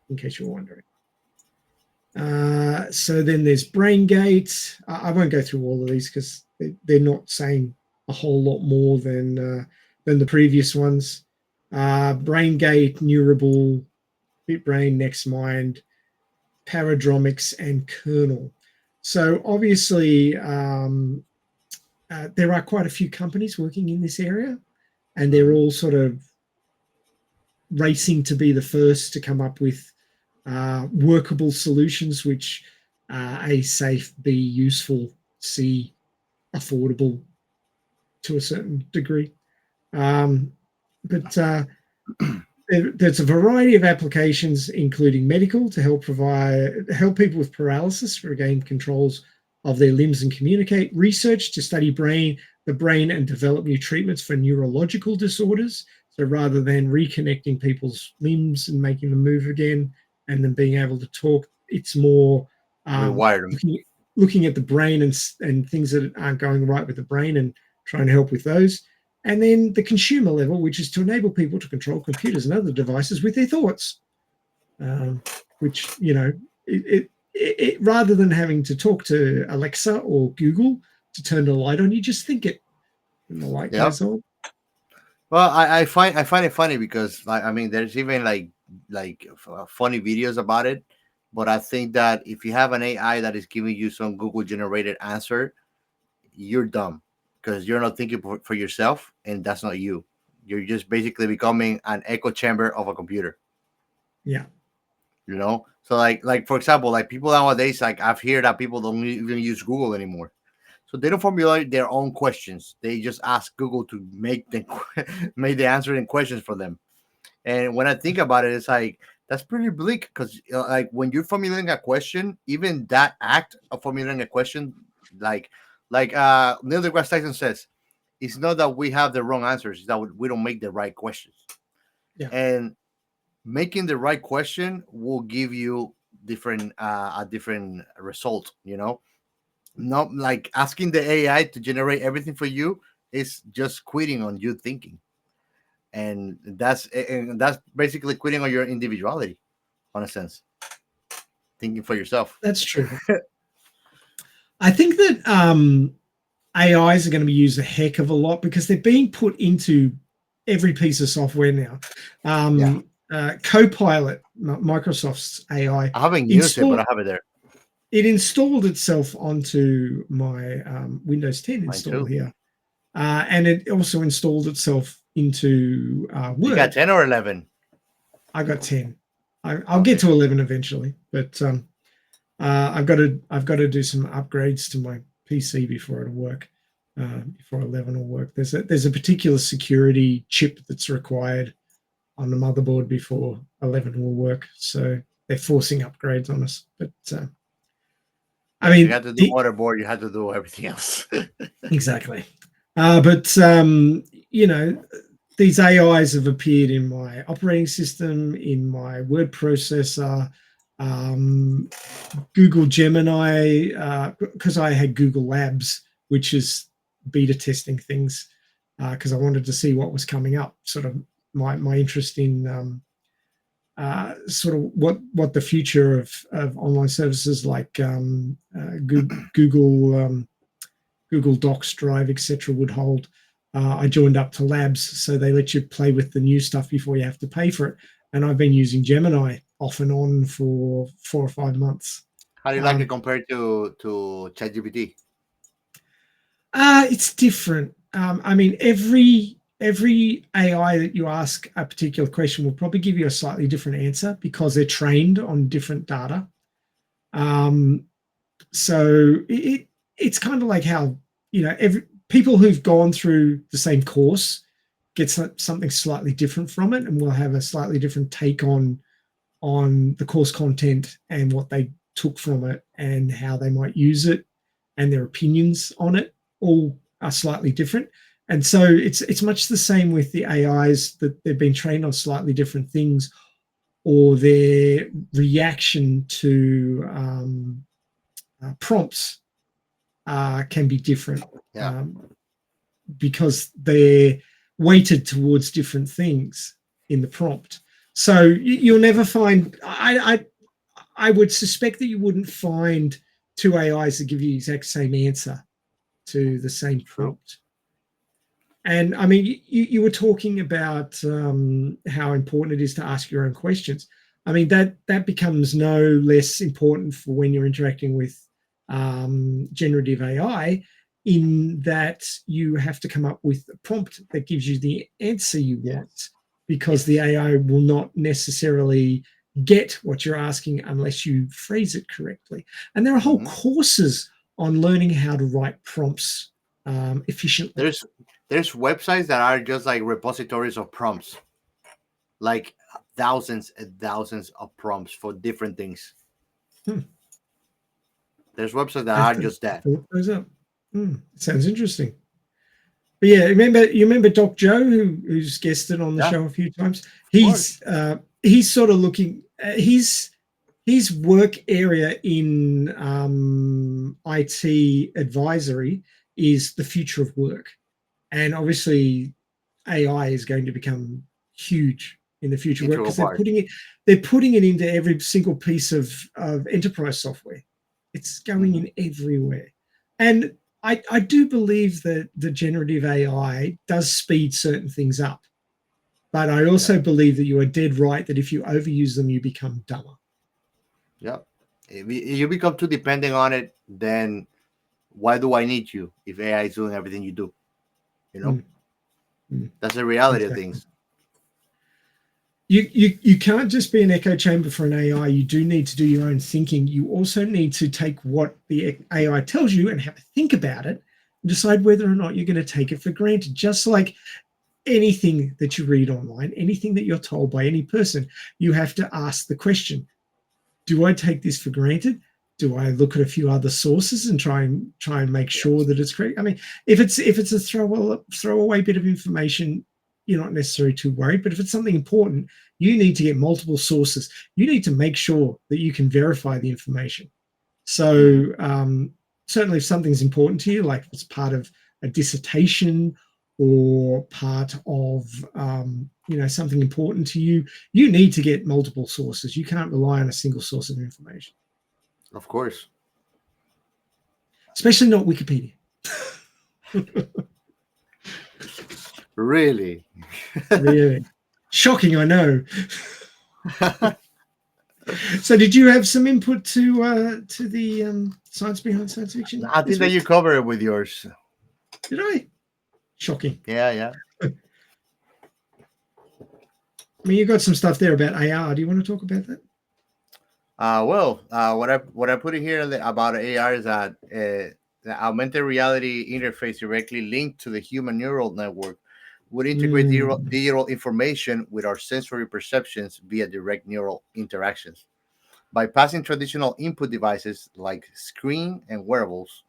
in case you're wondering. So then there's BrainGate. I won't go through all of these because they're not saying a whole lot more than the previous ones. BrainGate, Neurable, BitBrain, NextMind, Paradromics, and Kernel. So obviously there are quite a few companies working in this area, and they're all sort of racing to be the first to come up with workable solutions, which A, safe, B, useful, C, affordable to a certain degree. But there's a variety of applications, including medical, to help people with paralysis regain controls of their limbs and communicate. Research to study the brain and develop new treatments for neurological disorders. So rather than reconnecting people's limbs and making them move again and then being able to talk, it's more looking at the brain and things that aren't going right with the brain and trying to help with those. And then the consumer level, which is to enable people to control computers and other devices with their thoughts, which, it rather than having to talk to Alexa or Google to turn the light on, you just think it and the light goes on. Well, I find it funny because there's even like funny videos about it, but I think that if you have an AI that is giving you some Google generated answer, you're dumb because you're not thinking for yourself, and that's not you. You're just basically becoming an echo chamber of a computer. Yeah. So like for example, like people nowadays, like I've heard that people don't even use Google anymore. So they don't formulate their own questions. They just ask Google to make the answering questions for them. And when I think about it, it's like that's pretty bleak because like when you're formulating a question, even that act of formulating a question, like Neil deGrasse Tyson says, it's not that we have the wrong answers; it's that we don't make the right questions. Yeah. And making the right question will give you a different result. Not like asking the AI to generate everything for you is just quitting on you thinking. And that's basically quitting on your individuality, in a sense. Thinking for yourself. That's true. I think that AIs are going to be used a heck of a lot because they're being put into every piece of software now. Copilot, Microsoft's AI. I haven't used it, but I have it there. It installed itself onto my Windows 10 install here. And it also installed itself into Word. You got 10 or 11? I got 10. I'll get to 11 eventually, but I've got to do some upgrades to my PC before it'll work. Before 11 will work. There's a particular security chip that's required on the motherboard before 11 will work. So they're forcing upgrades on us. But you had to do motherboard. You had to do everything else. Exactly. But these AIs have appeared in my operating system, in my word processor, Google Gemini, because I had Google Labs, which is beta testing things, because I wanted to see what was coming up. Sort of my interest in sort of what the future of online services like Google Docs, Drive, etc. would hold. I joined up to Labs, so they let you play with the new stuff before you have to pay for it. And I've been using Gemini off and on for 4 or 5 months. How do you like it compared to ChatGPT? It's different. I mean, every AI that you ask a particular question will probably give you a slightly different answer because they're trained on different data. So it's kind of like how, every people who've gone through the same course get something slightly different from it, and will have a slightly different take on the course content and what they took from it and how they might use it, and their opinions on it all are slightly different. And so it's much the same with the AIs, that they've been trained on slightly different things, or their reaction to prompts can be different. Yeah. Because they're weighted towards different things in the prompt. So you'll never find, I would suspect that you wouldn't find two AIs that give you the exact same answer to the same prompt. And I mean, you were talking about how important it is to ask your own questions. I mean, that becomes no less important for when you're interacting with generative AI, in that you have to come up with a prompt that gives you the answer you want, because the AI will not necessarily get what you're asking unless you phrase it correctly. And there are whole courses on learning how to write prompts efficiently. There's websites that are just like repositories of prompts, like thousands and thousands of prompts for different things. There's websites that are just that. Those up. Sounds interesting. But yeah, you remember Doc Joe, who's guested on the show a few times. He's sort of looking his work area in IT advisory is the future of work, and obviously AI is going to become huge in the future of work, because they're putting it into every single piece of enterprise software. It's going in everywhere, and I do believe that the generative AI does speed certain things up, but I also believe that you are dead right that if you overuse them, you become dumber. Yeah, if you become too dependent on it, then why do I need you if AI is doing everything you do? That's the reality of things. You can't just be an echo chamber for an AI. You do need to do your own thinking. You also need to take what the AI tells you and have a think about it and decide whether or not you're going to take it for granted. Just like anything that you read online, anything that you're told by any person, you have to ask the question, do I take this for granted? Do I look at a few other sources and try and make sure that it's correct? I mean, if it's a throwaway bit of information, you're not necessarily too worried. But if it's something important, you need to get multiple sources. You need to make sure that you can verify the information. So certainly if something's important to you, like if it's part of a dissertation or part of something important to you, you need to get multiple sources. You can't rely on a single source of information. Of course. Especially not Wikipedia. Really? Really. Shocking, I know. So did you have some input to the science behind science fiction? I think that you covered it with yours. Did I? Shocking. Yeah. I mean, you got some stuff there about AR. Do you want to talk about that? What I put in here about AR is that the augmented reality interface directly linked to the human neural network would integrate digital information with our sensory perceptions via direct neural interactions. Bypassing traditional input devices like screen and wearables,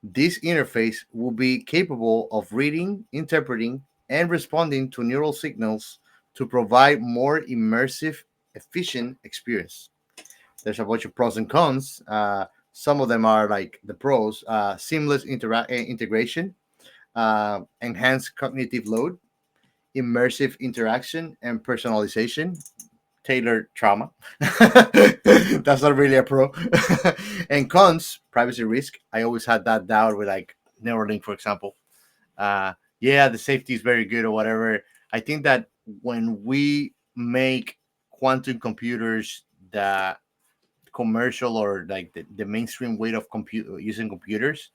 this interface will be capable of reading, interpreting, and responding to neural signals to provide more immersive, efficient experience. There's a bunch of pros and cons. Some of them are like the pros: seamless integration, enhanced cognitive load, immersive interaction, and personalization. Tailored trauma. That's not really a pro. And cons: privacy risk. I always had that doubt with like Neuralink, for example. Yeah, the safety is very good or whatever. I think that when we make quantum computers the commercial or like the mainstream way of using computers,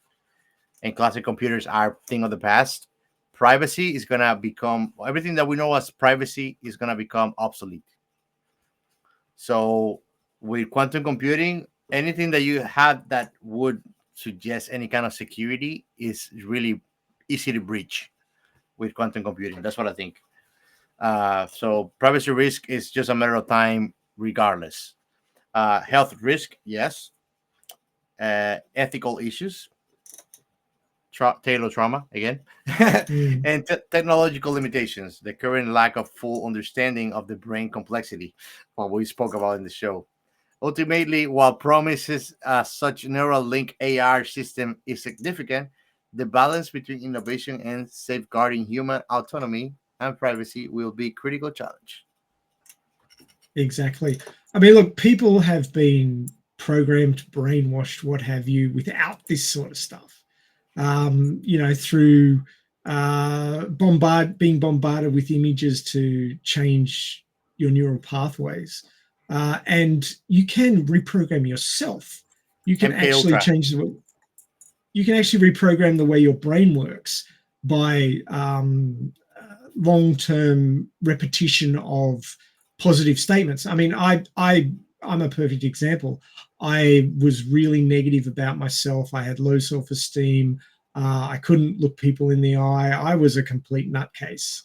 and classic computers are thing of the past, privacy is gonna become everything that we know as privacy is gonna become obsolete. So with quantum computing, anything that you have that would suggest any kind of security is really easy to breach with quantum computing. That's what I think. So privacy risk is just a matter of time, regardless. Health risk, yes. Ethical issues, Taylor trauma again, and technological limitations. The current lack of full understanding of the brain complexity, what we spoke about in the show. Ultimately, while promises such neural link AR system is significant, the balance between innovation and safeguarding human autonomy and privacy will be a critical challenge. Exactly. I mean, look, people have been programmed, brainwashed, what have you, without this sort of stuff. Through being bombarded with images to change your neural pathways. And you can reprogram yourself. You can actually change you can actually reprogram the way your brain works by long-term repetition of positive statements. I mean, I'm a perfect example. I was really negative about myself. I had low self-esteem. I couldn't look people in the eye. I was a complete nutcase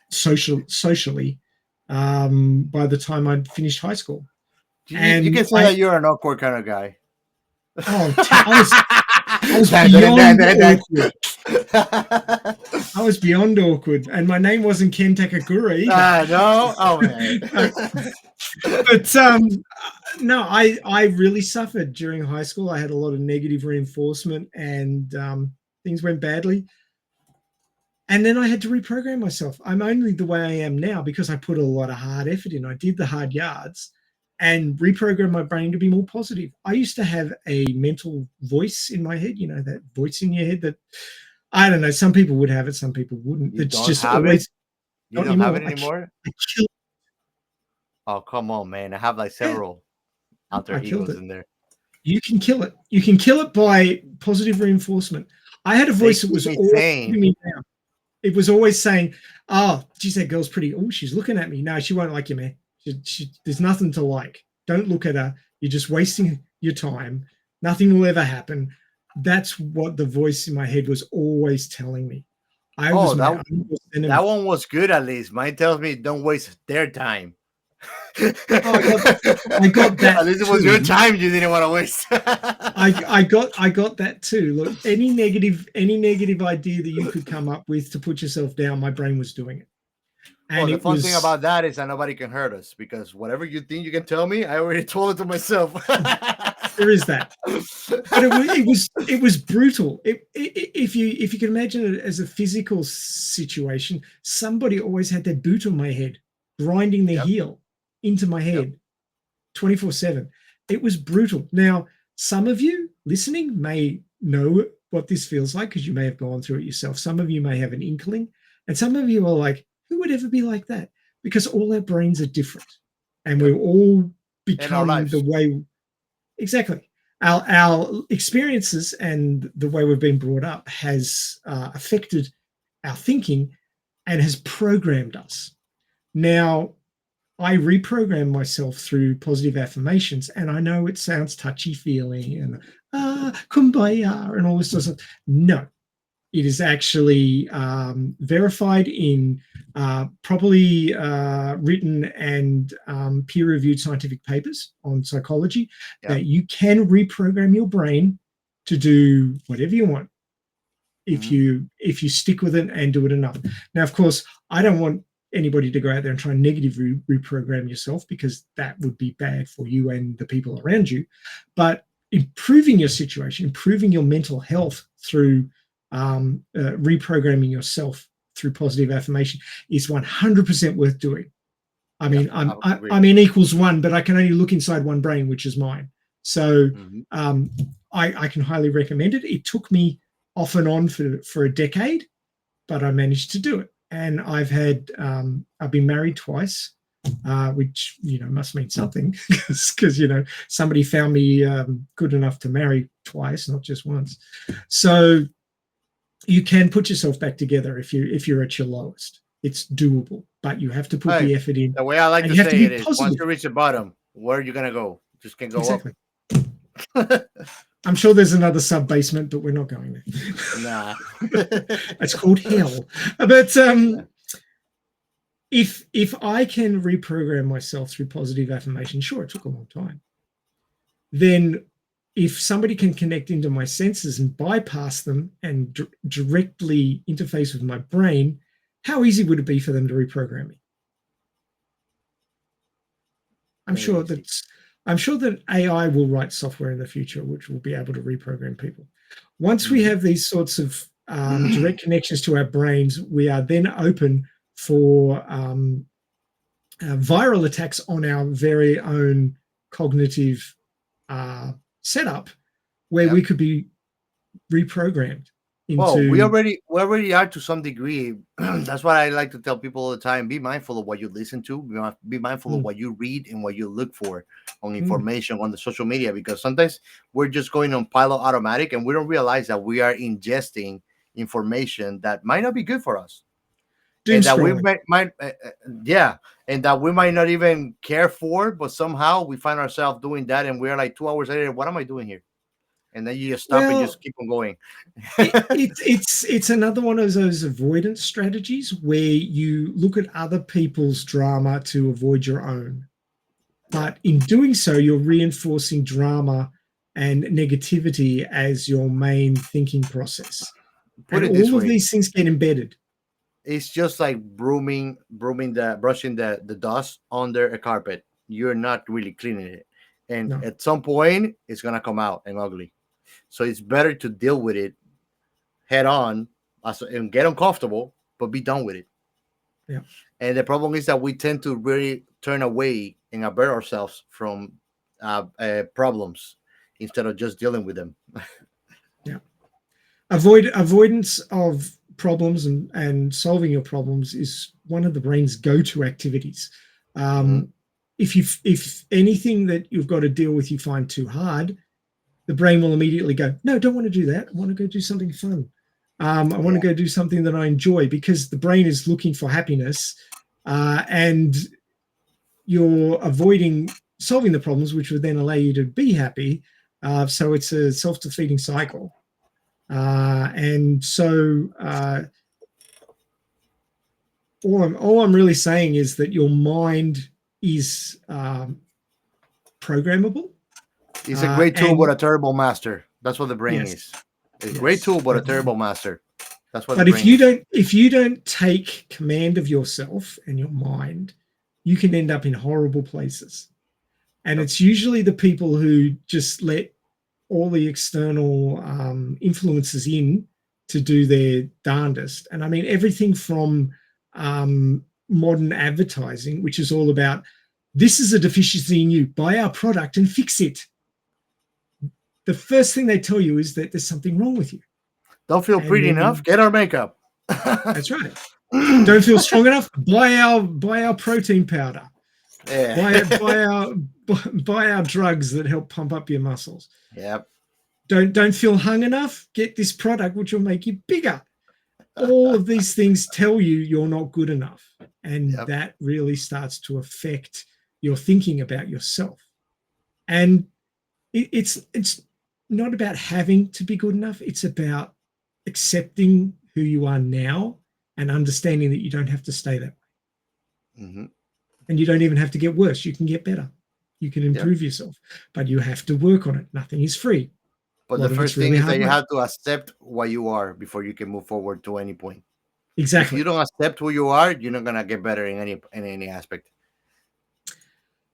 socially by the time I'd finished high school. You can say that you're an awkward kind of guy. Oh, I was beyond awkward. I was beyond awkward, and my name wasn't Ken Takakura either. No, oh man. But no, I really suffered during high school. I had a lot of negative reinforcement, and things went badly. And then I had to reprogram myself. I'm only the way I am now because I put a lot of hard effort in. I did the hard yards and reprogram my brain to be more positive. I used to have a mental voice in my head, that voice in your head that, I don't know, some people would have it, some people wouldn't. You it's don't just have always. It? You don't have it anymore? I killed Oh, come on, man. I have like several alter egos in there. You can kill it. You can kill it by positive reinforcement. I had a voice that was always putting me down. It was always saying, oh, geez, that girl's pretty. Oh, she's looking at me. No, she won't like you, man. There's nothing to like. Don't look at her. You're just wasting your time. Nothing will ever happen. That's what the voice in my head was always telling me. That one was good at least. Mine tells me don't waste their time. I got that. At least it was your time you didn't want to waste. I got that too. Look, any negative idea that you could come up with to put yourself down, my brain was doing it. And the fun thing about that is that nobody can hurt us because whatever you think you can tell me, I already told it to myself. There is that, but it was brutal. If you can imagine it as a physical situation, somebody always had their boot on my head, grinding their heel into my head, 24/7. It was brutal. Now, some of you listening may know what this feels like because you may have gone through it yourself. Some of you may have an inkling, and some of you are like, "Who would ever be like that?" Because all our brains are different, and we've all become the way. Exactly. Our experiences and the way we've been brought up has affected our thinking and has programmed us. Now, I reprogram myself through positive affirmations, and I know it sounds touchy-feely and kumbaya and all this sort of stuff. No, it is actually verified in properly written and peer-reviewed scientific papers on psychology that you can reprogram your brain to do whatever you want if you stick with it and do it enough. Now, of course, I don't want anybody to go out there and try and negatively reprogram yourself, because that would be bad for you and the people around you. But improving your situation, improving your mental health through reprogramming yourself through positive affirmation is 100% worth doing. I mean, I'm N equals 1, but I can only look inside one brain, which is mine. So I can highly recommend it. It took me off and on for a decade, but I managed to do it. And I've been married twice, which, must mean something, because, somebody found me good enough to marry twice, not just once. So you can put yourself back together if you're at your lowest. It's doable, but you have to put the effort in. The way I like to say it is, once you reach the bottom, where are you going to go? Just can't go up. I'm sure there's another sub-basement, but we're not going there. Nah. It's called hell. But if I can reprogram myself through positive affirmation, sure, it took a long time. Then if somebody can connect into my senses and bypass them and directly interface with my brain, how easy would it be for them to reprogram me? I'm sure that AI will write software in the future which will be able to reprogram people. Once we have these sorts of direct connections to our brains, we are then open for viral attacks on our very own cognitive setup, where we could be reprogrammed. We already are to some degree. That's what I like to tell people all the time. Be mindful of what you listen to. Be mindful of what you read and what you look for on information on the social media, because sometimes we're just going on pilot automatic and we don't realize that we are ingesting information that might not be good for us. And that we and that we might not even care for, but somehow we find ourselves doing that, and we're like 2 hours later, what am I doing here? And then you just stop and just keep on going. It's another one of those avoidance strategies where you look at other people's drama to avoid your own. But in doing so, you're reinforcing drama and negativity as your main thinking process. And all of these things get embedded. It's just like brushing the dust under a carpet. You're not really cleaning it. And at some point, it's going to come out and ugly. So it's better to deal with it head on and get uncomfortable, but be done with it. Yeah. And the problem is that we tend to really turn away and avert ourselves from problems instead of just dealing with them. Yeah. Avoidance of problems and solving your problems is one of the brain's go-to activities. If anything that you've got to deal with you find too hard, the brain will immediately go, no, don't want to do that. I want to go do something fun. I want to go do something that I enjoy, because the brain is looking for happiness, and you're avoiding solving the problems, which would then allow you to be happy. So it's a self-defeating cycle. And so all I'm really saying is that your mind is programmable. It's a great tool, but a terrible master. That's what the brain is. It's a great tool, but a terrible master. That's what. But if you don't take command of yourself and your mind, you can end up in horrible places. And it's usually the people who just let all the external influences in to do their darndest. And I mean, everything from modern advertising, which is all about, this is a deficiency in you, buy our product and fix it. The first thing they tell you is that there's something wrong with you. Don't feel pretty enough? Get our makeup. That's right. Don't feel strong enough? Buy our protein powder. Yeah. Buy our drugs that help pump up your muscles. Yep. Don't feel hung enough? Get this product which will make you bigger. All of these things tell you you're not good enough, and that really starts to affect your thinking about yourself. And it's not about having to be good enough. It's about accepting who you are now and understanding that you don't have to stay that way. Mm-hmm. And you don't even have to get worse. You can get better. You can improve yourself, but you have to work on it. Nothing is free. But the first thing is that you have to accept what you are before you can move forward to any point. If Exactly. you don't accept who you are, you're not gonna get better in any aspect.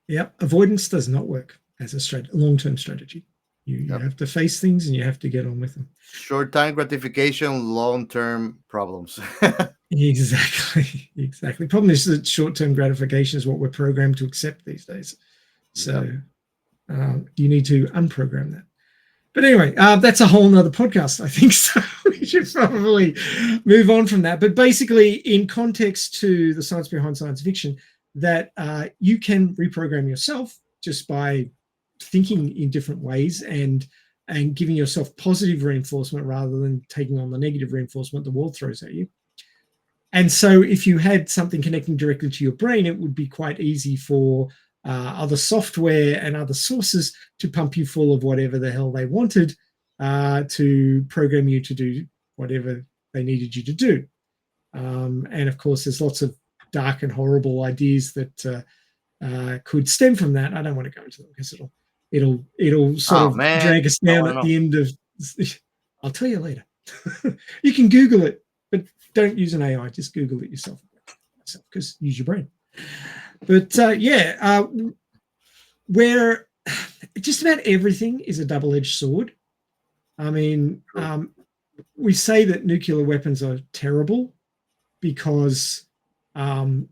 Yep. Avoidance does not work as a long-term strategy. You Yep. have to face things and you have to get on with them. Short-time gratification, long-term problems. Exactly. Exactly. Problem is that short-term gratification is what we're programmed to accept these days. So you need to unprogram that. But anyway, that's a whole nother podcast, I think. So we should probably move on from that. But basically, in context to the science behind science fiction, that you can reprogram yourself just by thinking in different ways and giving yourself positive reinforcement rather than taking on the negative reinforcement the world throws at you. And so if you had something connecting directly to your brain, it would be quite easy for other software and other sources to pump you full of whatever the hell they wanted to program you to do whatever they needed you to do. And of course, there's lots of dark and horrible ideas that could stem from that. I don't want to go into them because it'll sort of drag us down at the end of. I'll tell you later. You can Google it, but don't use an AI. Just Google it yourself because use your brain. But where just about everything is a double-edged sword. I mean, we say that nuclear weapons are terrible because, Hiroshima,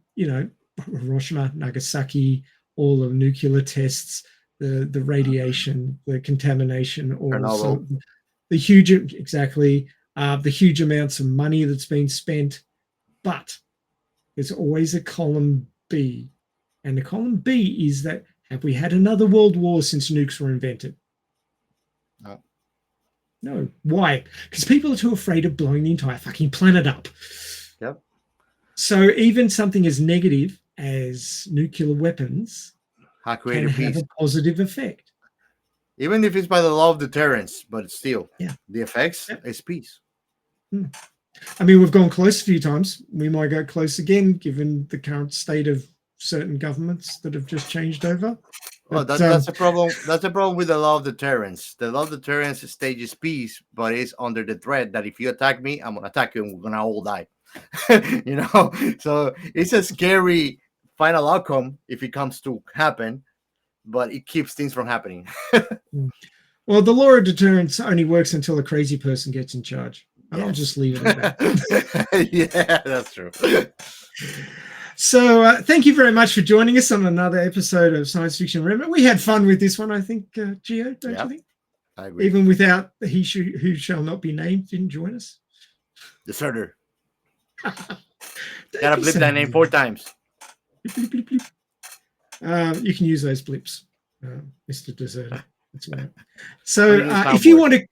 Nagasaki, all the nuclear tests, the radiation, the contamination, also the huge amounts of money that's been spent. But there's always a column B. And the column B is that have we had another world war since nukes were invented? No. Why? Because people are too afraid of blowing the entire fucking planet up. Yep. So even something as negative as nuclear weapons can have a positive effect. Even if it's by the law of deterrence, but still, the effects is peace. I mean, we've gone close a few times. We might go close again, given the current state of certain governments that have just changed over. Well, that's a problem. That's a problem with the law of deterrence. The law of deterrence stages peace, but it's under the threat that if you attack me, I'm gonna attack you, and we're gonna all die. So it's a scary final outcome if it comes to happen, but it keeps things from happening. Well, the law of deterrence only works until a crazy person gets in charge. And I'll just leave it at that. Yeah, that's true. So thank you very much for joining us on another episode of Science Fiction Remnant. We had fun with this one, I think, Gio, don't you think? I agree. Even without he who shall not be named didn't join us. Deserter. Gotta blip that name 4 times. Blip, blip, blip. You can use those blips, Mr. Deserter. That's right. So if you want to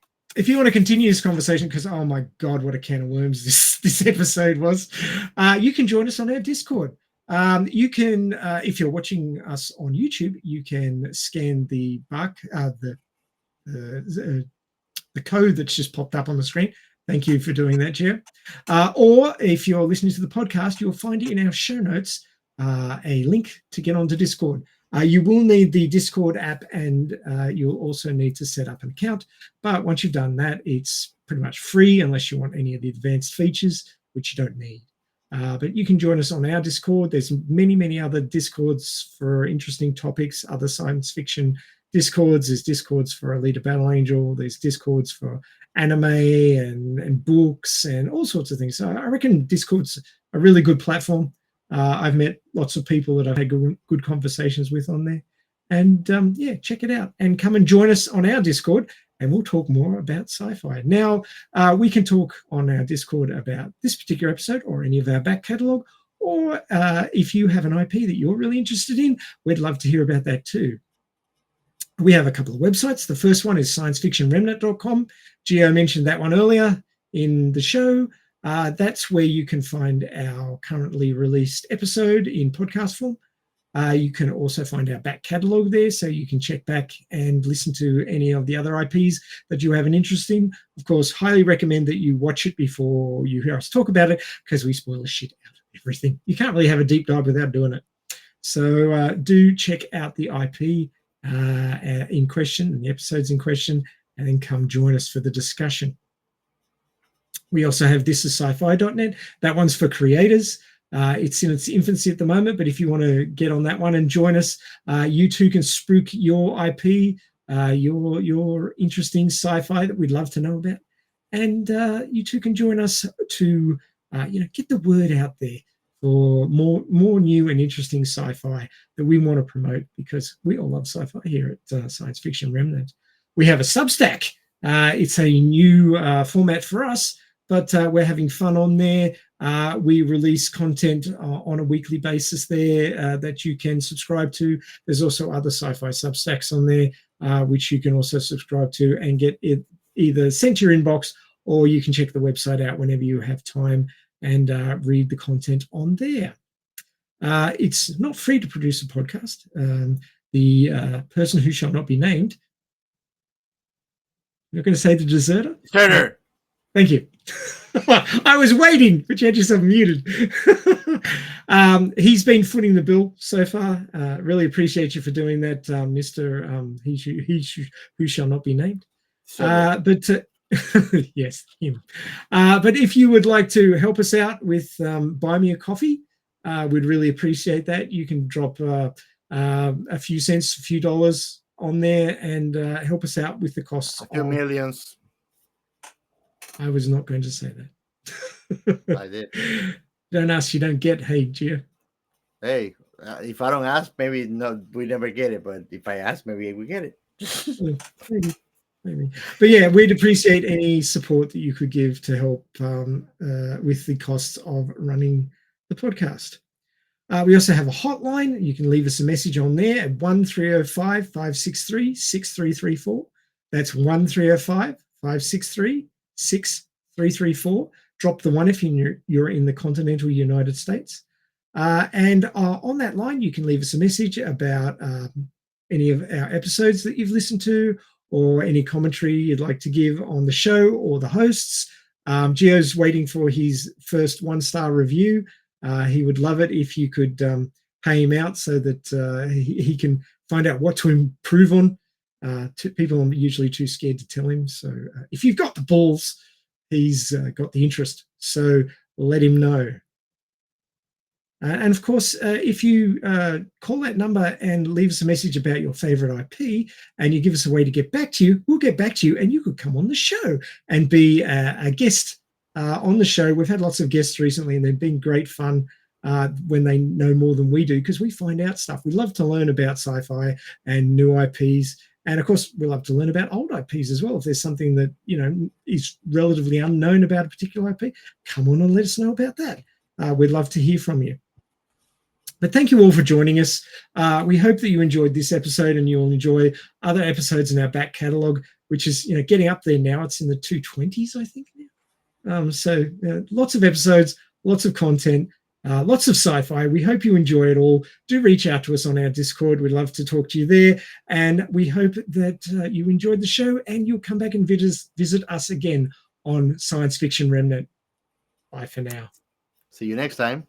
continue this conversation, because oh my god, what a can of worms this episode was, you can join us on our Discord. You can, if you're watching us on YouTube, you can scan the the code that's just popped up on the screen. Thank you for doing that, Gio. Or if you're listening to the podcast, you'll find it in our show notes, a link to get onto Discord. You will need the Discord app, and you'll also need to set up an account. But once you've done that, it's pretty much free unless you want any of the advanced features, which you don't need. But you can join us on our Discord. There's many, many other Discords for interesting topics, other science fiction Discords. There's Discords for Alita Battle Angel. There's Discords for anime and books and all sorts of things. So I reckon Discord's a really good platform. I've met lots of people that I've had good conversations with on there. And check it out. And come and join us on our Discord, and we'll talk more about sci-fi. Now, we can talk on our Discord about this particular episode or any of our back catalogue, or if you have an IP that you're really interested in, we'd love to hear about that too. We have a couple of websites. The first one is sciencefictionremnant.com. Gio mentioned that one earlier in the show. That's where you can find our currently released episode in podcast form. You can also find our back catalogue there, so you can check back and listen to any of the other IPs that you have an interest in. Of course, highly recommend that you watch it before you hear us talk about it, because we spoil the shit out of everything. You can't really have a deep dive without doing it. So do check out the IP in question and the episodes in question, and then come join us for the discussion. We also have thisissci-fi.net. That one's for creators. It's in its infancy at the moment, but if you want to get on that one and join us, you too can spruik your IP, your interesting sci-fi that we'd love to know about, and you too can join us to get the word out there for more new and interesting sci-fi that we want to promote, because we all love sci-fi here at Science Fiction Remnant. We have a Substack. It's a new format for us, but we're having fun on there. We release content on a weekly basis there that you can subscribe to. There's also other sci-fi Substacks on there, which you can also subscribe to and get it either sent to your inbox, or you can check the website out whenever you have time and read the content on there. It's not free to produce a podcast. The person who shall not be named, you're going to say the deserter? Deserter. Thank you. I was waiting, but you had yourself muted. He's been footing the bill so far. Really appreciate you for doing that, Mr. Who shall not be named. Yes, him. But if you would like to help us out with Buy Me a Coffee, we'd really appreciate that. You can drop a few cents, a few dollars on there and help us out with the costs. A few millions. I was not going to say that. I did. Don't ask, you don't get. Hey, Gio. Hey, if I don't ask, maybe we never get it. But if I ask, maybe we get it. Maybe. But yeah, we'd appreciate any support that you could give to help with the costs of running the podcast. We also have a hotline. You can leave us a message on there at 1305-563-6334. That's 1305-563-6334. Drop the 1 if you're in the continental United States. And on that line, you can leave us a message about any of our episodes that you've listened to, or any commentary you'd like to give on the show or the hosts. Gio's waiting for his first 1-star review. He would love it if you could pay him out so that he can find out what to improve on. People are usually too scared to tell him. So if you've got the balls, he's got the interest. So let him know. And of course, if you call that number and leave us a message about your favorite IP and you give us a way to get back to you, we'll get back to you and you could come on the show and be a guest on the show. We've had lots of guests recently and they've been great fun when they know more than we do, because we find out stuff. We love to learn about sci-fi and new IPs. And of course, we love to learn about old IPs as well. If there's something that, is relatively unknown about a particular IP, come on and let us know about that. We'd love to hear from you. But thank you all for joining us. We hope that you enjoyed this episode and you'll enjoy other episodes in our back catalogue, which is getting up there now. It's in the 220s, I think. So lots of episodes, lots of content, lots of sci-fi. We hope you enjoy it all. Do reach out to us on our Discord. We'd love to talk to you there. And we hope that you enjoyed the show and you'll come back and visit us again on Science Fiction Remnant. Bye for now. See you next time.